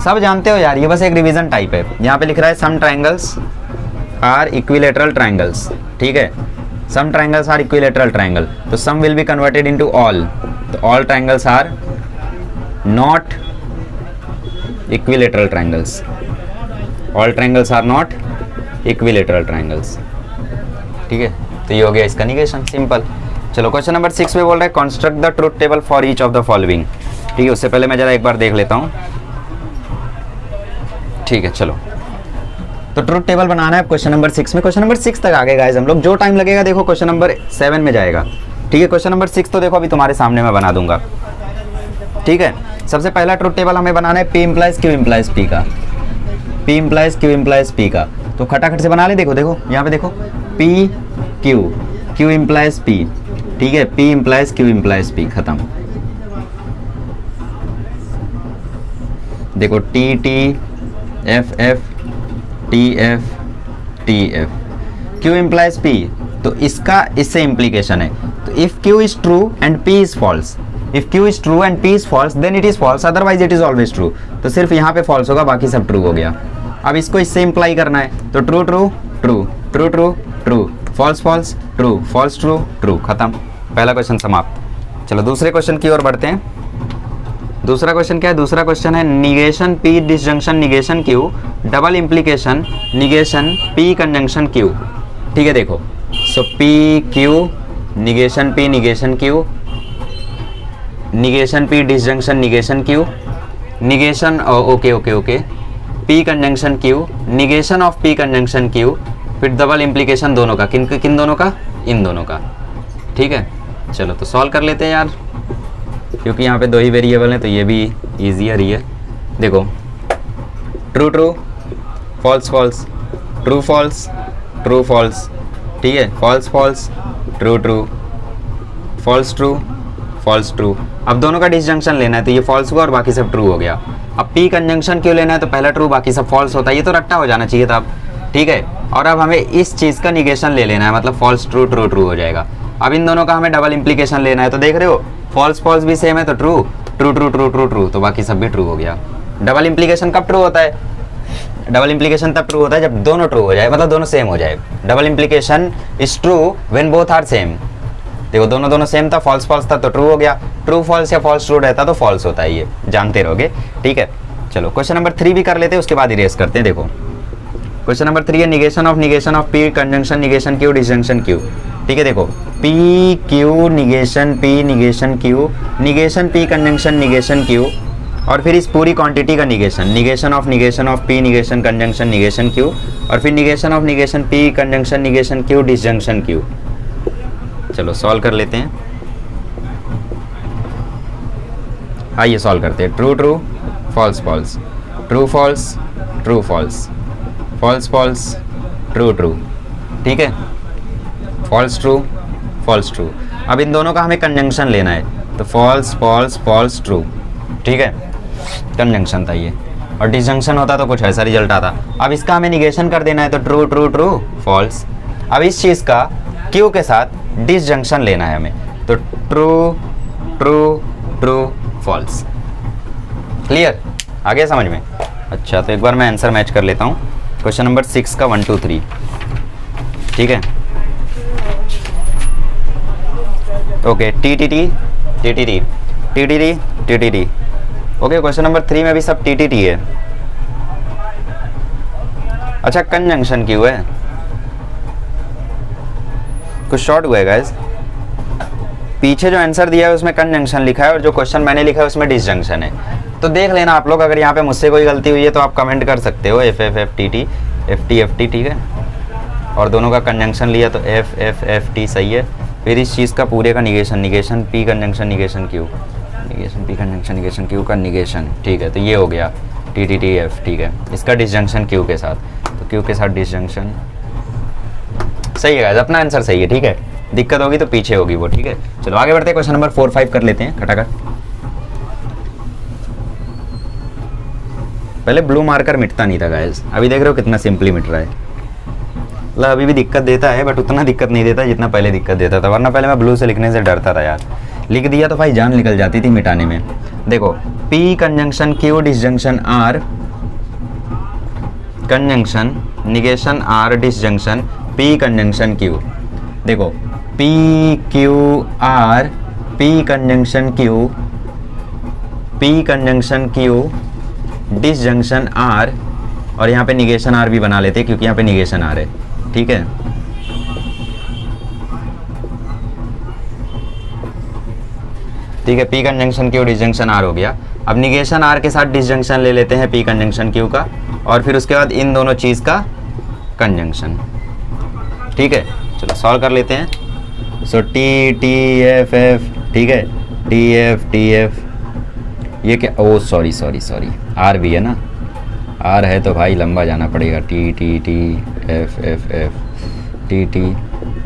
सब जानते हो यार, ये बस एक रिवीजन टाइप है। यहाँ पे लिख रहा है some triangles are equilateral triangles, ठीक है। Some triangles are equilateral triangle, तो some will be converted into all, तो all triangles are not equilateral triangles, all triangles are not equilateral triangles, ठीक है। तो ये हो गया इसका निगेशन, सिंपल। चलो क्वेश्चन नंबर 6 में बोल रहा है construct the truth table for each of the following, ठीक है। उससे पहले मैं जरा एक बार देख लेता हूँ, ठीक है। चलो, तो ट्रूथ टेबल बनाना है क्वेश्चन नंबर 6 में। क्वेश्चन नंबर 6 तक आ गए गाइस हम लोग, जो टाइम लगेगा देखो क्वेश्चन नंबर 7 में जाएगा, ठीक है। क्वेश्चन नंबर 6 तो देखो अभी तुम्हारे सामने मैं बना दूंगा, ठीक है। सबसे पहला ट्रूथ टेबल हमें बनाना है P implies Q implies P का, P implies Q implies P का। तो खटाखट से बना ले। देखो देखो यहाँ पे देखो, P Q, Q implies P, ठीक है, P implies Q implies P, खत्म। देखो T T F F T F T F, Q implies P, तो इसका इससे इम्प्लीकेशन है। तो if Q is true and P is false, if Q is true and P is false then it is false, otherwise it is always true. तो सिर्फ यहाँ पे false होगा, बाकी सब ट्रू हो गया। अब इसको इससे इम्प्लाई करना है, तो true true true true true true, false false true, false true true, खत्म। पहला क्वेश्चन समाप्त। चलो दूसरे क्वेश्चन की ओर बढ़ते हैं। दूसरा क्वेश्चन क्या है? दूसरा क्वेश्चन है negation P disjunction negation Q, double implication negation P conjunction Q. ठीक है, देखो so P Q negation P negation Q, negation P disjunction negation Q, negation okay okay okay, P conjunction Q, negation of P conjunction Q, फिर double implication दोनों का, किन किन दोनों का? इन दोनों का। ठीक है, चलो तो सॉल्व कर लेते हैं यार, क्योंकि यहाँ पे दो ही वेरिएबल हैं तो ये भी ईजियर ही है। देखो true true, false false, true false, true false, ठीक है, false false, true true, false true, false true. अब दोनों का डिसजंक्शन लेना है तो ये फॉल्स हुआ और बाकी सब ट्रू हो गया। अब पी कंजंक्शन क्यों लेना है? तो पहला ट्रू बाकी सब फॉल्स होता है, ये तो रट्टा हो जाना चाहिए था अब। ठीक है, और अब हमें इस चीज़ का निगेशन ले लेना है, मतलब फॉल्स ट्रू ट्रू ट्रू हो जाएगा। अब इन दोनों का हमें डबल इम्प्लीकेशन लेना है, तो देख रहे हो फॉल्स फॉल्स भी सेम है तो true true true true true true, तो बाकी सब भी ट्रू हो गया। डबल इम्प्लीकेशन कब ट्रू होता है? डबल इम्प्लीकेशन तब ट्रू होता है जब दोनों ट्रू हो जाए, मतलब दोनों सेम हो जाए। Double implication is true when both are same. देखो दोनों दोनों सेम था, फॉल्स फॉल्स था तो ट्रू हो गया। ट्रू फॉल्स या फॉल्स ट्रू रहता तो फॉल्स होता है, ये जानते रहोगे। ठीक है, चलो क्वेश्चन नंबर 3 भी कर लेते हैं, उसके बाद इरेज करते हैं। देखो क्वेश्चन नंबर 3 है negation of P conjunction negation Q disjunction Q. ठीक है, देखो P Q negation P negation Q, negation P conjunction negation Q, और फिर इस पूरी क्वांटिटी का negation, negation of P negation conjunction negation Q, और फिर negation P conjunction negation Q disjunction Q. चलो सॉल्व कर लेते हैं। आइए सॉल्व करते हैं। True true, false false, true false, true false, false false, true true. ठीक है, फॉल्स ट्रू, फॉल्स ट्रू। अब इन दोनों का हमें कंजंक्शन लेना है, तो फॉल्स फॉल्स फॉल्स ट्रू। ठीक है, कंजंक्शन था ये, और डिसजंक्शन होता तो कुछ ऐसा रिजल्ट आता। अब इसका हमें निगेशन कर देना है, तो ट्रू ट्रू ट्रू फॉल्स। अब इस चीज़ का क्यू के साथ डिसजंक्शन लेना है हमें, तो true true true false. Clear? आ गया समझ में? अच्छा, तो एक बार मैं आंसर मैच कर लेता हूँ। क्वेश्चन नंबर 6 का 1 2 3। ठीक है, okay, T T T T T T T T T T T T. Okay, question number 3 में भी सब टी टी टी है। अच्छा, कंजंक्शन क्यों है? कुछ शॉर्ट हुआ है गाइस। पीछे जो आंसर दिया है उसमें कंजंक्शन लिखा है और जो क्वेश्चन मैंने लिखा है उसमें डिसजंक्शन है। तो देख लेना आप लोग, अगर यहाँ पे मुझसे कोई गलती हुई है तो आप कमेंट कर सकते हो, F F F T T F T F T. ठीक है, और दोनों का कंजंक्शन लिया तो एफ एफ एफ टी सही है। फिर इस चीज़ का पूरे का negation, negation P conjunction negation Q, negation P conjunction negation Q का निगेशन। ठीक है, तो ये हो गया टी टी टी एफ। ठीक है, इसका डिसजंक्शन क्यू के साथ, तो क्यू के साथ डिसजंक्शन सही है गाइस, अपना आंसर सही है। ठीक है, दिक्कत होगी तो पीछे होगी वो। ठीक है, चलो आगे बढ़ते हैं। क्वेश्चन नंबर 4 5 कर लेते हैं खटाखट। पहले ब्लू मार्कर मिटता नहीं था गाइस, अभी देख रहे हो कितना सिंपली मिट रहा है। मतलब अभी भी दिक्कत देता है बट उतना दिक्कत नहीं देता जितना पहले दिक्कत देता था, वरना पहले मैं ब्लू से लिखने से डरता था यार। लिख दिया तो भाई जान निकल जाती थी मिटाने में। देखो P conjunction Q disjunction R, conjunction negation R disjunction P conjunction Q. देखो P Q R, P conjunction Q, P conjunction Q disjunction R, और यहाँ पे निगेशन आर भी बना लेते हैं क्योंकि यहाँ पे निगेशन आर है। ठीक है, ठीक है, P conjunction Q disjunction R हो गया। अब निगेशन आर के साथ डिसजंक्शन ले लेते हैं पी कंजंक्शन क्यू का, और फिर उसके बाद इन दोनों चीज़ का कंजंक्शन। ठीक है, चलो सॉल्व कर लेते हैं। So T T F F, ठीक है, टी एफ ये क्या, ओ सॉरी सॉरी सॉरी, आर भी है ना, आर है तो भाई लंबा जाना पड़ेगा। T T T F F F T T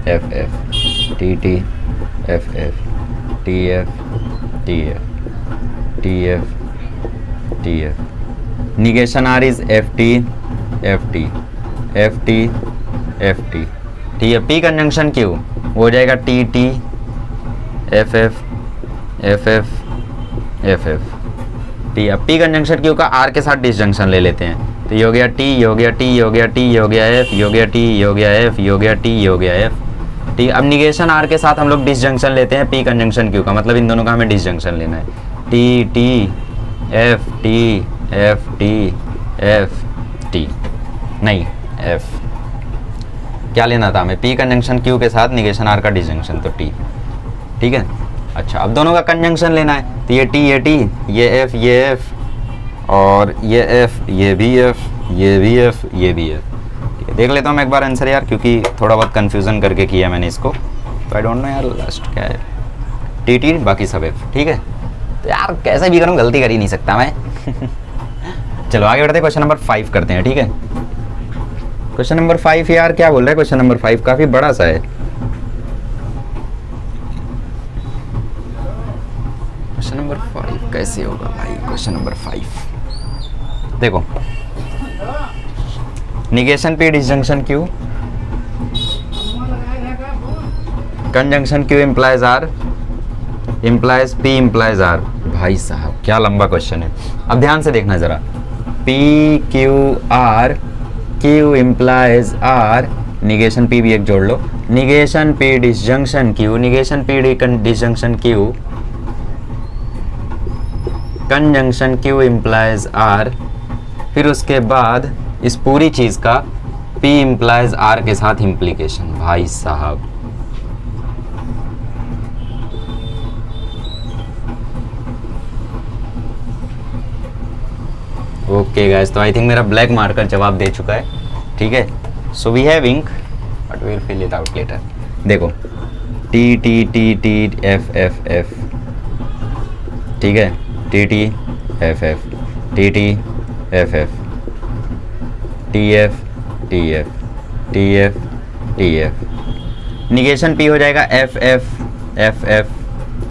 F F T T F F T F T F T F T F. Negation R is F T F T F T F T. ठीक है, P conjunction Q हो जाएगा T T F F F F F F T. अब P conjunction Q का R के साथ disjunction ले लेते हैं, तो ये हो गया टी, ये हो गया टी, ये हो गया टी, ये हो गया एफ, ये हो गया टी, ये हो गया एफ, ये हो गया टी, ये हो गया एफ। ठीक, अब निगेशन आर के साथ हम लोग डिसजंक्शन लेते हैं पी कंजंक्शन क्यू का, मतलब इन दोनों का हमें डिसजंक्शन लेना है। T T F T F T F T, नहीं एफ। क्या लेना था हमें? पी कंजंक्शन क्यू के साथ निगेशन आर का डिसजंक्शन, तो टी। ठीक है, अच्छा अब दोनों का कंजंक्शन लेना है, तो ये टी, ये एफ, ये एफ, और ये एफ, ये भी एफ, ये भी एफ, ये भी एफ। ठीक है, देख लेता हूँ मैं एक बार आंसर यार, क्योंकि थोड़ा बहुत कन्फ्यूज़न करके किया मैंने इसको, तो आई डोंट नो यार लास्ट क्या है। टी टी बाकी सब एफ। ठीक है, तो यार कैसे भी करूँ गलती कर ही नहीं सकता मैं। चलो आगे बढ़ते हैं, क्वेश्चन नंबर 5 करते हैं। ठीक है, क्वेश्चन नंबर 5 यार क्या बोल रहा है? क्वेश्चन नंबर 5 काफ़ी बड़ा सा है। क्वेश्चन नंबर 5 कैसे होगा भाई? क्वेश्चन नंबर 5 देखो, negation P disjunction Q, conjunction Q implies R, implies P implies R. भाई साहब क्या लंबा क्वेश्चन है, अब ध्यान से देखना जरा। P Q R, Q implies R, negation P भी एक जोड़ लो, negation P disjunction Q, negation P disjunction Q, conjunction Q implies R, फिर उसके बाद इस पूरी चीज़ का पी इम्प्लाइज आर के साथ इम्प्लीकेशन। भाई साहब ओके गाइस, तो आई थिंक मेरा ब्लैक मार्कर जवाब दे चुका है। ठीक है, so we have ink but we will fill it out later. देखो T T T T F F F, ठीक है, T T F F T T F F T F T F T F T F. Negation P हो जाएगा F F F F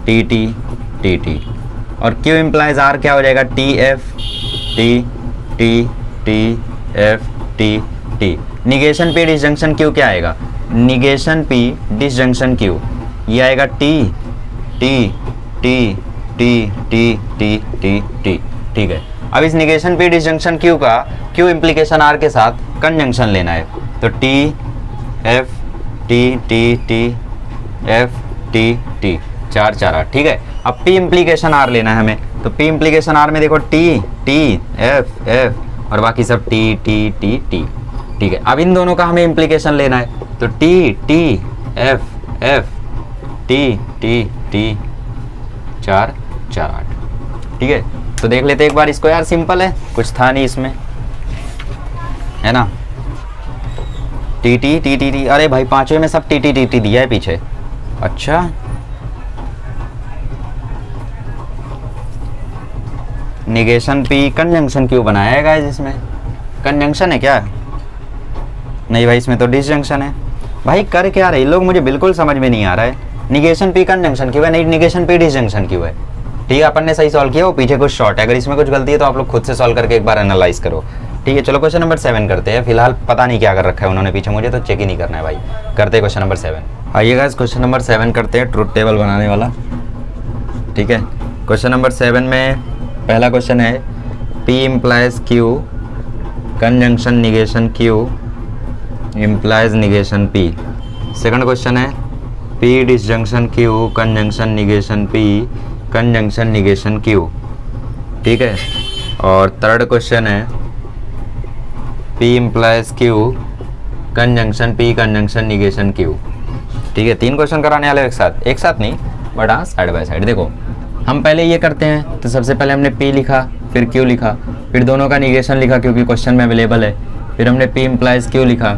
T T T T, और Q implies R क्या हो जाएगा? T F T T T F T T. Negation P disjunction Q क्या आएगा? Negation P disjunction Q ये आएगा T T T T T T T T. ठीक है, अब इस निगेशन पी डिसजंक्शन क्यू का क्यू इम्प्लीकेशन आर के साथ कंजंक्शन लेना है, तो T F T T T F T T, 4 4 8। ठीक है, अब पी इम्प्लीकेशन आर लेना है हमें, तो पी इम्प्लीकेशन आर में देखो टी टी एफ एफ और बाकी सब टी टी टी टी। ठीक है, अब इन दोनों का हमें इम्प्लीकेशन लेना है, तो T T F F T T T 4 4 8। ठीक है, तो देख लेते एक बार इसको यार, सिंपल है, कुछ था नहीं इसमें, है ना। T T T T T, अरे भाई पांचवें में सब टी टी टी टी दिया है पीछे। अच्छा निगेशन पी कंजंक्शन क्यों बनाया है गाइस? इसमें कंजंक्शन है क्या? नहीं भाई, इसमें तो डिसजंक्शन है। भाई कर क्या रहे लोग, मुझे बिल्कुल समझ में नहीं आ रहा है। निगेशन पी कंजंक्शन क्यों है, नहीं निगेशन पी डिसजंक्शन क्यों है? ठीक है, अपन ने सही सॉल्व किया, वो पीछे कुछ शॉर्ट है, अगर इसमें कुछ गलती है तो आप लोग खुद से सॉल्व करके एक बार एनालाइज करो। ठीक है, चलो क्वेश्चन नंबर 7 करते हैं। फिलहाल पता नहीं क्या कर रखा है उन्होंने पीछे, मुझे तो चेक ही नहीं करना है भाई। करते हैं क्वेश्चन नंबर 7। आइए गाइस क्वेश्चन नंबर 7 करते हैं, ट्रुथ टेबल बनाने वाला। ठीक है, क्वेश्चन नंबर 7 में पहला क्वेश्चन है P implies Q, conjunction negation Q implies negation P। Second question है P disjunction Q, conjunction negation P, conjunction negation Q। ठीक है, और थर्ड क्वेश्चन है P implies Q, conjunction P, conjunction negation Q। ठीक है, 3 question कराने वाले एक साथ नहीं, बट हाँ साइड बाय साइड। देखो हम पहले ये करते हैं, तो सबसे पहले हमने P लिखा, फिर Q लिखा, फिर दोनों का निगेशन लिखा क्योंकि क्वेश्चन में अवेलेबल है, फिर हमने P इम्प्लाइज Q लिखा,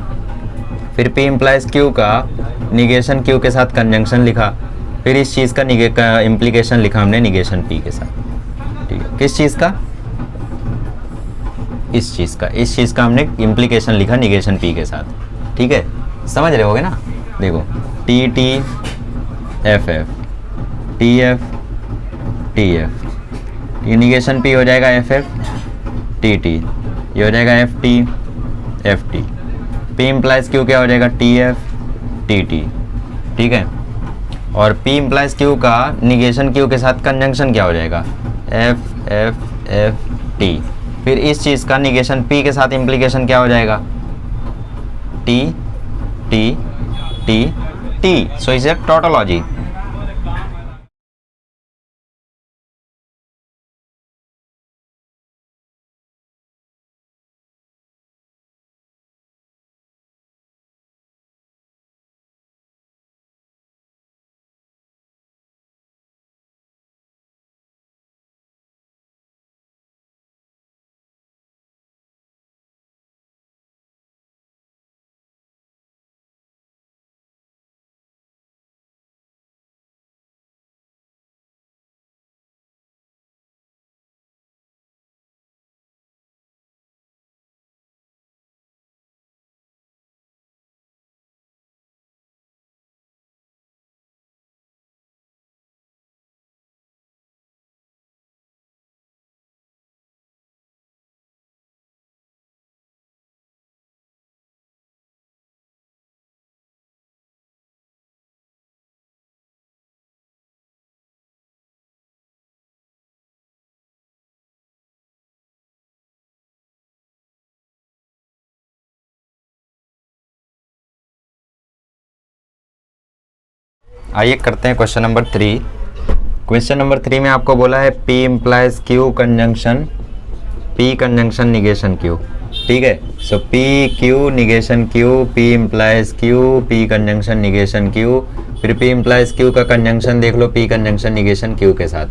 फिर P इम्प्लाइज Q का निगेशन Q के साथ कंजंक्शन लिखा, फिर इस चीज़ का इम्प्लीकेशन लिखा हमने निगेशन P के साथ। ठीक है, किस चीज़ का? इस चीज़ का हमने इम्प्लीकेशन लिखा निगेशन पी के साथ, ठीक है, समझ रहे होगे ना। देखो T T F F T F T F, ये निगेशन पी हो जाएगा एफ एफ टी टी, ये हो जाएगा F T F T, P implies Q क्या हो जाएगा टी एफ टी टी, ठीक है। और पी इम्प्लाइज क्यू का निगेशन क्यू के साथ कंजंक्शन क्या हो जाएगा एफ एफ एफ टी। फिर इस चीज़ का निगेशन पी के साथ इम्प्लीकेशन क्या हो जाएगा T T T T. So is a tautology. आइए करते हैं क्वेश्चन नंबर 3। क्वेश्चन नंबर 3 में आपको बोला है P implies Q conjunction P conjunction negation Q, ठीक है। सो P Q negation Q, P implies Q, P conjunction negation Q, फिर P इम्प्लाइज Q का कंजंक्शन देख लो P कंजंक्शन निगेशन Q के साथ,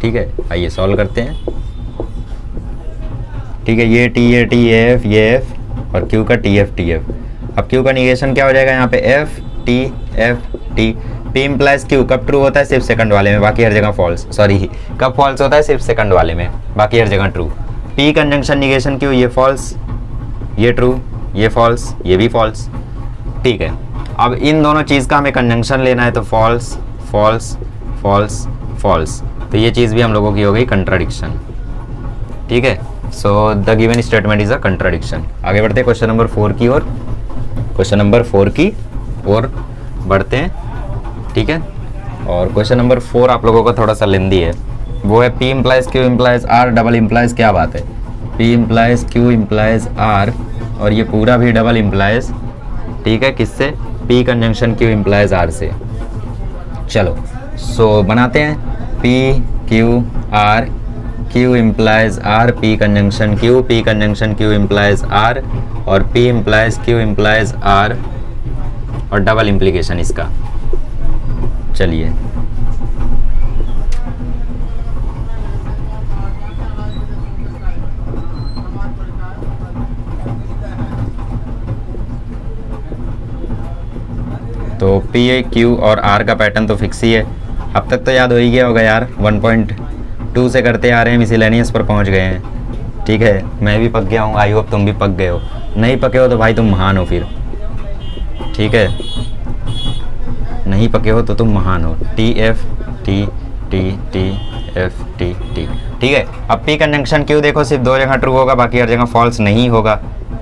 ठीक है। आइए सॉल्व करते हैं, ठीक है। ये F ये F और Q का TF। अब Q का निगेशन क्या हो जाएगा यहाँ पे F T F T। P implies Q कब ट्रू होता है सिर्फ सेकंड वाले में, बाकी हर जगह फॉल्स, सॉरी कब फॉल्स होता है सिर्फ सेकंड वाले में, बाकी हर जगह true. P conjunction negation Q, ये फॉल्स ये ट्रू ये फॉल्स ये भी फॉल्स, ठीक है। अब इन दोनों चीज़ का हमें कंजंक्शन लेना है तो फॉल्स फॉल्स फॉल्स फॉल्स, तो ये चीज़ भी हम लोगों की हो गई कंट्राडिक्शन, ठीक है। So the given statement is a contradiction. आगे बढ़ते हैं क्वेश्चन नंबर 4 की ओर, क्वेश्चन नंबर 4 की ओर बढ़ते हैं, ठीक है। और क्वेश्चन नंबर 4 आप लोगों का थोड़ा सा लेंदी है, वो है P implies Q implies R double implies, क्या बात है P implies Q implies R और ये पूरा भी डबल इम्प्लाइज, ठीक है, किससे P conjunction Q implies R से। चलो सो बनाते हैं P Q R, Q implies R, P conjunction Q, P conjunction Q implies R और P implies Q implies R और डबल इम्प्लीकेशन इसका। चलिए तो P Q और R का पैटर्न तो फिक्स ही है, अब तक तो याद हो ही गया होगा यार, 1.2 से करते आ रहे हैं, मिसलेनियस पर पहुंच गए हैं, ठीक है। मैं भी पक गया हूँ, आई होप तुम भी पक गए हो, नहीं पके हो तो भाई तुम महान हो फिर, ठीक है, नहीं पके हो तो तुम महान हो। T F T T T F T T, ठीक है। अब P कंजंक्शन Q देखो सिर्फ 2 जगह ट्रू होगा, बाकी हर जगह फॉल्स नहीं होगा,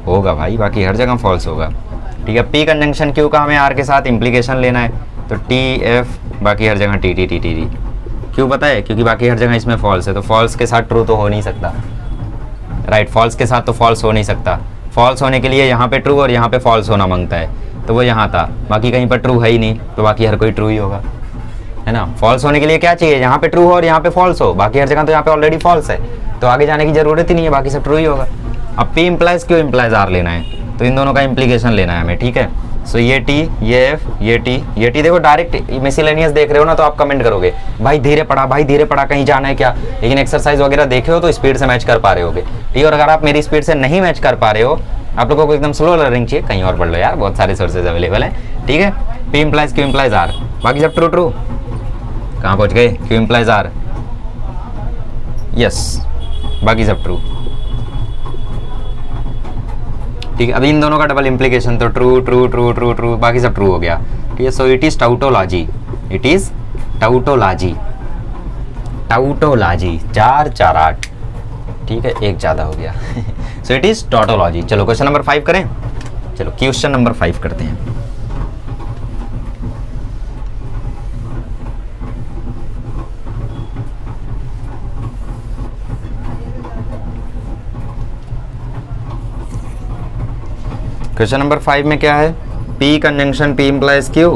होगा भाई, बाकी हर जगह फॉल्स होगा, ठीक है। P कंजंक्शन Q का हमें R के साथ इम्प्लीकेशन लेना है, तो टी एफ बाकी हर जगह T T T T T. क्यों पता है, क्योंकि बाकी हर जगह इसमें फॉल्स है, तो फॉल्स के साथ ट्रू तो हो नहीं सकता, राइट, फॉल्स के साथ तो फॉल्स हो नहीं सकता। फॉल्स होने के लिए यहाँ पे ट्रू और यहाँ पे फॉल्स होना मांगता है, तो वो यहाँ था, बाकी कहीं पर ट्रू है ही नहीं, तो बाकी हर कोई ट्रू ही होगा, है ना। फॉल्स होने के लिए क्या चाहिए, यहाँ पे ट्रू हो और यहाँ पे फॉल्स हो, बाकी हर जगह तो यहाँ पे ऑलरेडी फॉल्स है, तो आगे जाने की जरूरत ही नहीं है, बाकी सब ट्रू ही होगा। अब P implies Q implies R लेना है, तो इन दोनों का इम्प्लीकेशन लेना है हमें, ठीक है। सो ये T ये F ये T देखो डायरेक्ट मिसलेनियस देख रहे हो ना, तो आप कमेंट करोगे भाई धीरे पढ़ा कहीं जाना है क्या, लेकिन एक्सरसाइज वगैरह देखे हो तो स्पीड से मैच कर पा रहे होगे, ठीक है। और अगर आप मेरी स्पीड से नहीं मैच कर पा रहे हो, आप लोगों को एकदम स्लो लर्निंग चाहिए, कहीं और पढ़ लो यार, बहुत सारे सोर्सेज अवेलेबल हैं, ठीक है। P implies Q implies R, बाकी सब ट्रू ट्रू, कहाँ पहुँच गए, Q इम्प्लाइज R, यस, बाकी सब ट्रू, ठीक है, अभी इन दोनों का डबल इम्प्लीकेशन, तो true true true true true, बाकी सब ट्रू हो गया। ठीक है, so it is tautology, it is tautology, tautology, 4 4 8, ठीक है, एक ज़्यादा हो गया। So it is tautology. चलो क्वेश्चन नंबर 5 करें। चलो क्वेश्चन नंबर 5 करते हैं। क्वेश्चन नंबर 5 में क्या है? P conjunction P implies Q,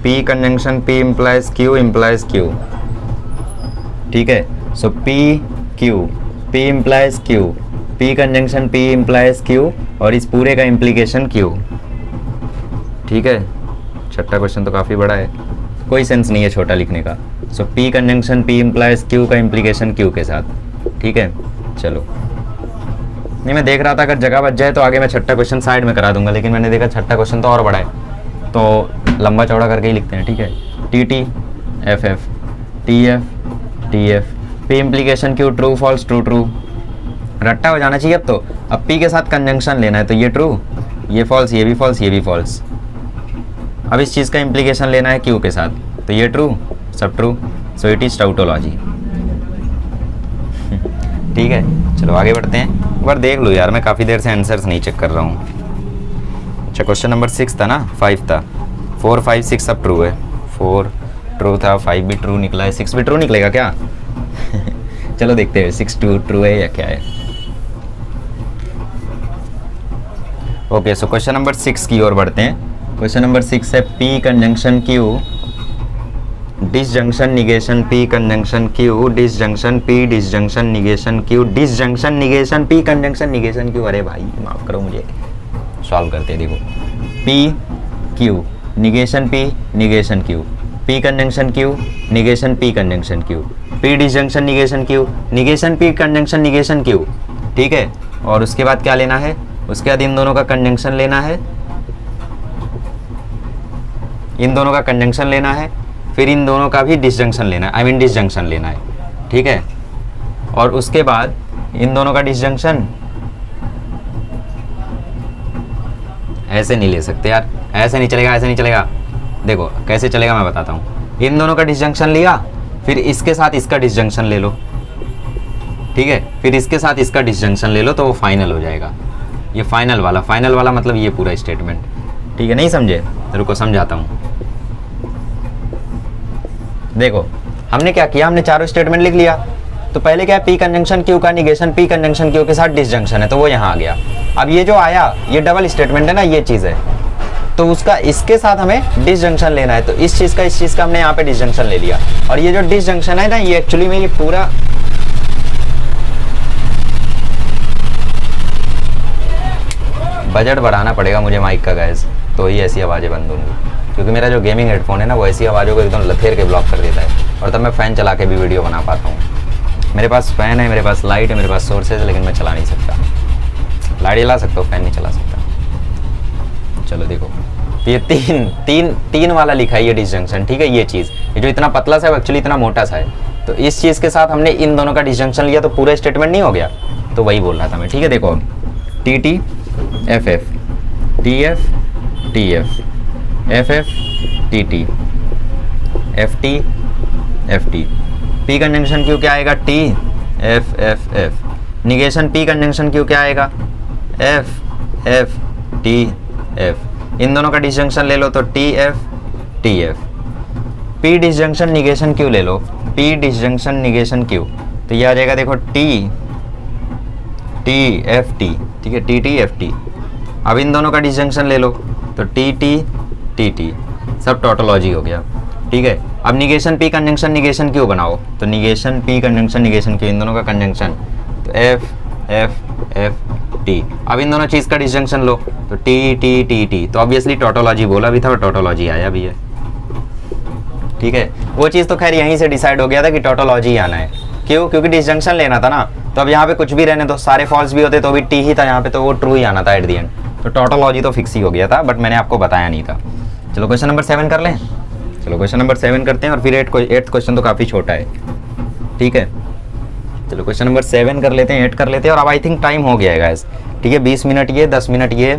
P conjunction P implies Q implies Q, ठीक है। सो P Q, P implies Q, P conjunction P implies Q, और इस पूरे का इम्प्लीकेशन Q, ठीक है। छठा क्वेश्चन तो काफ़ी बड़ा है, कोई सेंस नहीं है छोटा लिखने का। सो P conjunction P implies Q का इम्प्लीकेशन Q के साथ, ठीक है। चलो, नहीं मैं देख रहा था अगर जगह बच जाए तो आगे मैं छठा क्वेश्चन साइड में करा दूंगा, लेकिन मैंने देखा छठा क्वेश्चन तो और बड़ा है, तो लंबा चौड़ा करके ही लिखते हैं, ठीक है। T T F F T F T F, P implication Q, true false true true, रट्टा हो जाना चाहिए अब तो। अब पी के साथ कंजंक्शन लेना है, तो ये ट्रू, ये फॉल्स, ये भी फॉल्स, ये भी फॉल्स। अब इस चीज़ का इम्प्लीकेशन लेना है क्यू के साथ, तो ये ट्रू, सब ट्रू, सो इट इज़ टाउटोलॉजी, ठीक है। चलो आगे बढ़ते हैं। एक बार देख लो यार, मैं काफ़ी देर से आंसर्स नहीं चेक कर रहा हूँ। अच्छा, क्वेश्चन नंबर 6 था ना, 5 था, 4 5 6 सब ट्रू है। 4 ट्रू था, 5 भी ट्रू निकला है, 6 भी ट्रू निकलेगा क्या? चलो देखते हैं 6 ट्रू है या क्या है। ओके, सो क्वेश्चन नंबर 6 की ओर बढ़ते हैं। क्वेश्चन नंबर 6 है P conjunction Q, disjunction negation P conjunction Q, disjunction P disjunction negation Q, disjunction negation P conjunction negation Q। अरे भाई माफ करो मुझे, सॉल्व करते हैं। देखो P Q negation P negation Q, P conjunction Q negation P conjunction Q, P disjunction negation Q negation P conjunction negation Q, ठीक है। और उसके बाद क्या लेना है? उसके बाद इन दोनों का कंजंक्शन लेना है, इन दोनों का कंजंक्शन लेना है, फिर इन दोनों का भी डिसजंक्शन लेना है, आई मीन डिसजंक्शन लेना है, ठीक है। और उसके बाद इन दोनों का डिसजंक्शन ऐसे नहीं ले सकते यार, ऐसे नहीं चलेगा, ऐसे नहीं चलेगा। देखो कैसे चलेगा मैं बताता हूँ। इन दोनों का डिसजंक्शन लिया, फिर इसके साथ इसका डिसजंक्शन ले लो, ठीक है, फिर इसके साथ इसका डिसजंक्शन ले लो, तो वो फाइनल हो जाएगा। ये फाइनल वाला मतलब ये पूरा स्टेटमेंट, ठीक है। नहीं समझे? रुको समझाता हूँ। देखो हमने क्या किया, हमने चारों स्टेटमेंट लिख लिया। तो पहले क्या है, P कंजंक्शन Q का निगेशन P कंजंक्शन Q के साथ डिसजंक्शन है, तो वो यहाँ आ गया। अब ये जो आया ये डबल स्टेटमेंट है ना, ये चीज़ है, तो उसका इसके साथ हमें डिसजंक्शन लेना है। तो इस चीज़ का हमने यहाँ पे डिसजंक्शन ले लिया। और ये जो डिसजंक्शन है ना, ये एक्चुअली में ये पूरा बजट बढ़ाना पड़ेगा मुझे माइक का गैस, तो ही ऐसी आवाज़ें बंद होंगी, क्योंकि मेरा जो गेमिंग हेडफोन है ना, वो ऐसी आवाज़ों को एकदम लथेर के ब्लॉक कर देता है, और तब मैं फ़ैन चला के भी वीडियो बना पाता हूँ। मेरे पास फ़ैन है, मेरे पास लाइट है, मेरे पास सोर्सेज है, लेकिन मैं चला नहीं सकता। लाइट जला सकता हूँ, फ़ैन नहीं चला सकता। चलो देखो, ये तीन वाला लिखा है ये डिसजंक्शन, ठीक है। ये चीज़, ये जो इतना पतला सा है, एक्चुअली इतना मोटा सा है। तो इस चीज़ के साथ हमने इन दोनों का डिसजंक्शन लिया, तो पूरा स्टेटमेंट नहीं हो गया। तो वही बोल रहा था मैं, ठीक है। देखो T T F F T F T F F F T T F T F T, P conjunction Q क्या आएगा? T F F F, negation P conjunction Q क्या आएगा? F F T F. इन दोनों का disjunction ले लो, तो T F T F. P disjunction negation Q ले लो, पी डिसजंक्शन निगेशन क्यू, तो ये आ जाएगा देखो टी टी एफ टी, ठीक है, टी टी एफ टी। अब इन दोनों का डिसजंक्शन ले लो, तो टी टी टी टी, सब टोटोलॉजी हो गया, ठीक है। अब negation P conjunction negation Q बनाओ, तो negation P conjunction negation Q, इन दोनों का कंजंक्शन, तो एफ एफ एफ टी। अब इन दोनों चीज़ का डिसजंक्शन लो, तो टी टी टी टी, तो ऑब्वियसली टोटोलॉजी बोला भी था और टोटोलॉजी आया भी है, ठीक है। वो चीज़ तो खैर यहीं से डिसाइड हो गया था कि टोटोलॉजी आना है, क्यों? क्योंकि डिसजंक्शन लेना था ना। तो अब यहाँ पे कुछ भी रहने तो सारे फॉल्स भी होते तो भी टी ही था यहाँ पे, तो वो ट्रू ही आना था एट दी एंड। तो टोटोलॉजी तो फिक्स ही हो गया था, बट मैंने आपको बताया नहीं था। चलो क्वेश्चन नंबर 7 कर लें। चलो क्वेश्चन नंबर 7 करते हैं, और फिर 8th क्वेश्चन तो काफ़ी छोटा है, ठीक है। चलो क्वेश्चन नंबर 7 कर लेते हैं, 8 कर लेते हैं, और अब आई थिंक टाइम हो गया है गाइस। ठीक है, 20 मिनट ये, 10 मिनट ये,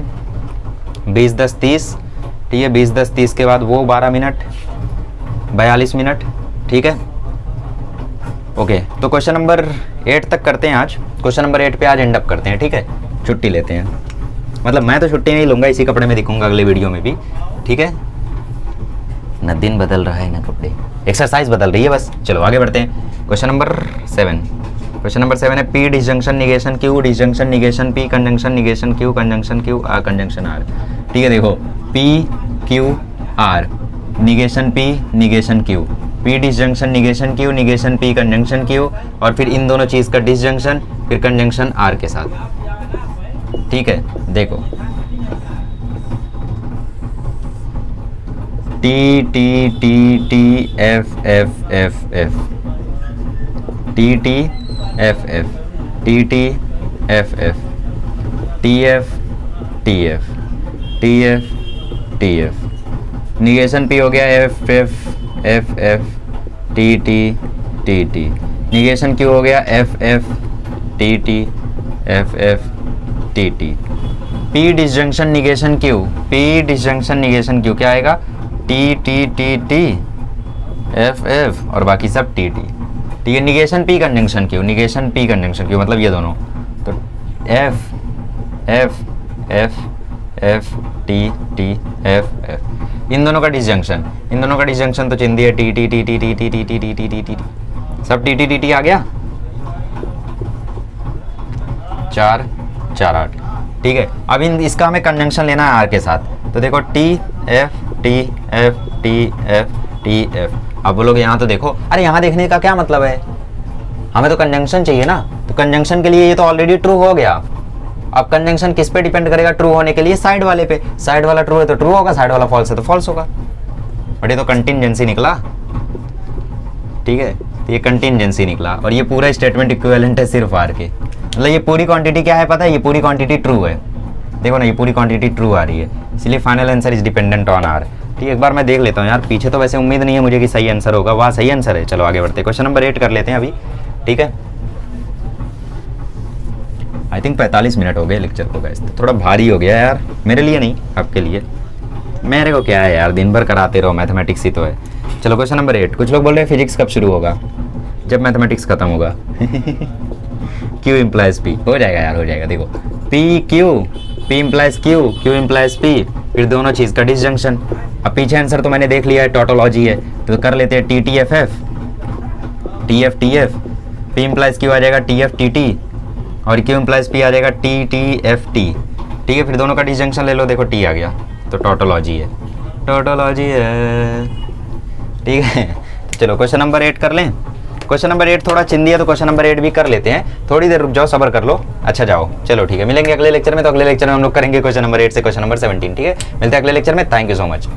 20 10 30, ठीक है, 20 10 30 के बाद वो 12 मिनट, 42 मिनट। ठीक है, ओके। तो क्वेश्चन नंबर 8 तक करते हैं आज। क्वेश्चन नंबर 8 पे आज एंड अप करते हैं। ठीक है, छुट्टी लेते हैं, मतलब मैं तो छुट्टी नहीं लूँगा, इसी कपड़े में दिखूंगा अगले वीडियो में भी। ठीक है, ना दिन बदल रहा है ना कपड़े, एक्सरसाइज बदल रही है बस। चलो आगे बढ़ते हैं। क्वेश्चन नंबर 7, क्वेश्चन नंबर 7 है P disjunction negation Q, disjunction negation P, conjunction negation Q, conjunction Q R, conjunction R. ठीक है, देखो P Q R, negation P, negation Q, P disjunction negation Q, negation P, conjunction Q, और फिर इन दोनों चीज़ का disjunction, फिर conjunction are के साथ। ठीक है, देखो T T T T F F F F, T T F F, T T F F, T F T F, T F T F, negation P हो गया F F F F, T T T T, negation Q हो गया F F T T F F T T, P disjunction negation Q, P disjunction negation Q क्या आएगा, T T T T F F और बाकी सब T T. ठीक है, negation P conjunction Q, negation P conjunction Q मतलब ये दोनों, तो F F F F T T F F, इन दोनों का डिसजंक्शन, इन दोनों का डिसजंक्शन तो चिंदी है T T T T T T T T T T T T, सब टी टी टी टी आ गया, 4 4 8। ठीक है, अब इन इसका हमें कंजंक्शन लेना है आर के साथ, तो देखो T F T F T F T F. अब बोलोगे यहाँ तो देखो, अरे यहाँ देखने का क्या मतलब है, हमें तो कंजंक्शन चाहिए ना, तो कंजंक्शन के लिए ये तो ऑलरेडी ट्रू हो गया। अब कंजंक्शन किस पे डिपेंड करेगा ट्रू होने के लिए, साइड वाले पे, साइड वाला ट्रू है तो ट्रू होगा, साइड वाला फॉल्स है तो फॉल्स होगा। बट ये तो कंटिंजेंसी निकला। ठीक है, तो ये कंटिंजेंसी निकला, और ये पूरा स्टेटमेंट इक्विवेलेंट है सिर्फ आर के, मतलब ये पूरी क्वांटिटी क्या है पता है, ये पूरी क्वांटिटी ट्रू है। देखो ना, ये पूरी क्वांटिटी ट्रू आ रही है, इसलिए final answer is dependent on R. ठीक है, एक बार मैं देख लेता हूँ यार, पीछे तो वैसे उम्मीद नहीं है मुझे कि सही आंसर होगा, वहाँ सही आंसर है। चलो आगे बढ़ते हैं, क्वेश्चन नंबर 8 कर लेते हैं अभी। ठीक है, आई थिंक 45 मिनट हो गए लेक्चर को गाइस, तो थोड़ा भारी हो गया यार, मेरे लिए नहीं आपके लिए, मेरे को क्या है यार, दिन भर कराते रहो, मैथमेटिक्स ही तो है। चलो क्वेश्चन नंबर 8, कुछ लोग बोल रहे हैं फिजिक्स कब शुरू होगा, जब मैथमेटिक्स खत्म होगा। क्यू इम्प्लाइज पी, हो जाएगा यार, हो जाएगा। देखो P Q, P implies Q, Q implies P, फिर दोनों चीज़ का डिसजंक्शन। अब पीछे आंसर तो मैंने देख लिया है, टोटोलॉजी है, तो कर लेते हैं T T F F, T F T F, P implies Q आ जाएगा टी एफ टी टी, और क्यू इम्प्लाइज पी आ जाएगा टी टी एफ टी। ठीक है, फिर दोनों का डिसजंक्शन ले लो, देखो टी आ गया, तो टोटोलॉजी है, टोटोलॉजी है। ठीक है, चलो क्वेश्चन नंबर 8 कर लें। क्वेश्चन नंबर 8 थोड़ा चिंदी है, तो क्वेश्चन नंबर 8 भी कर लेते हैं, थोड़ी देर रुक जाओ, सब्र कर लो। अच्छा जाओ, चलो ठीक है, मिलेंगे अगले लेक्चर में। तो अगले लेक्चर में हम लोग करेंगे क्वेश्चन नंबर 8 से क्वेश्चन नंबर 17। ठीक है, मिलते हैं अगले लेक्चर में, थैंक यू सो मच।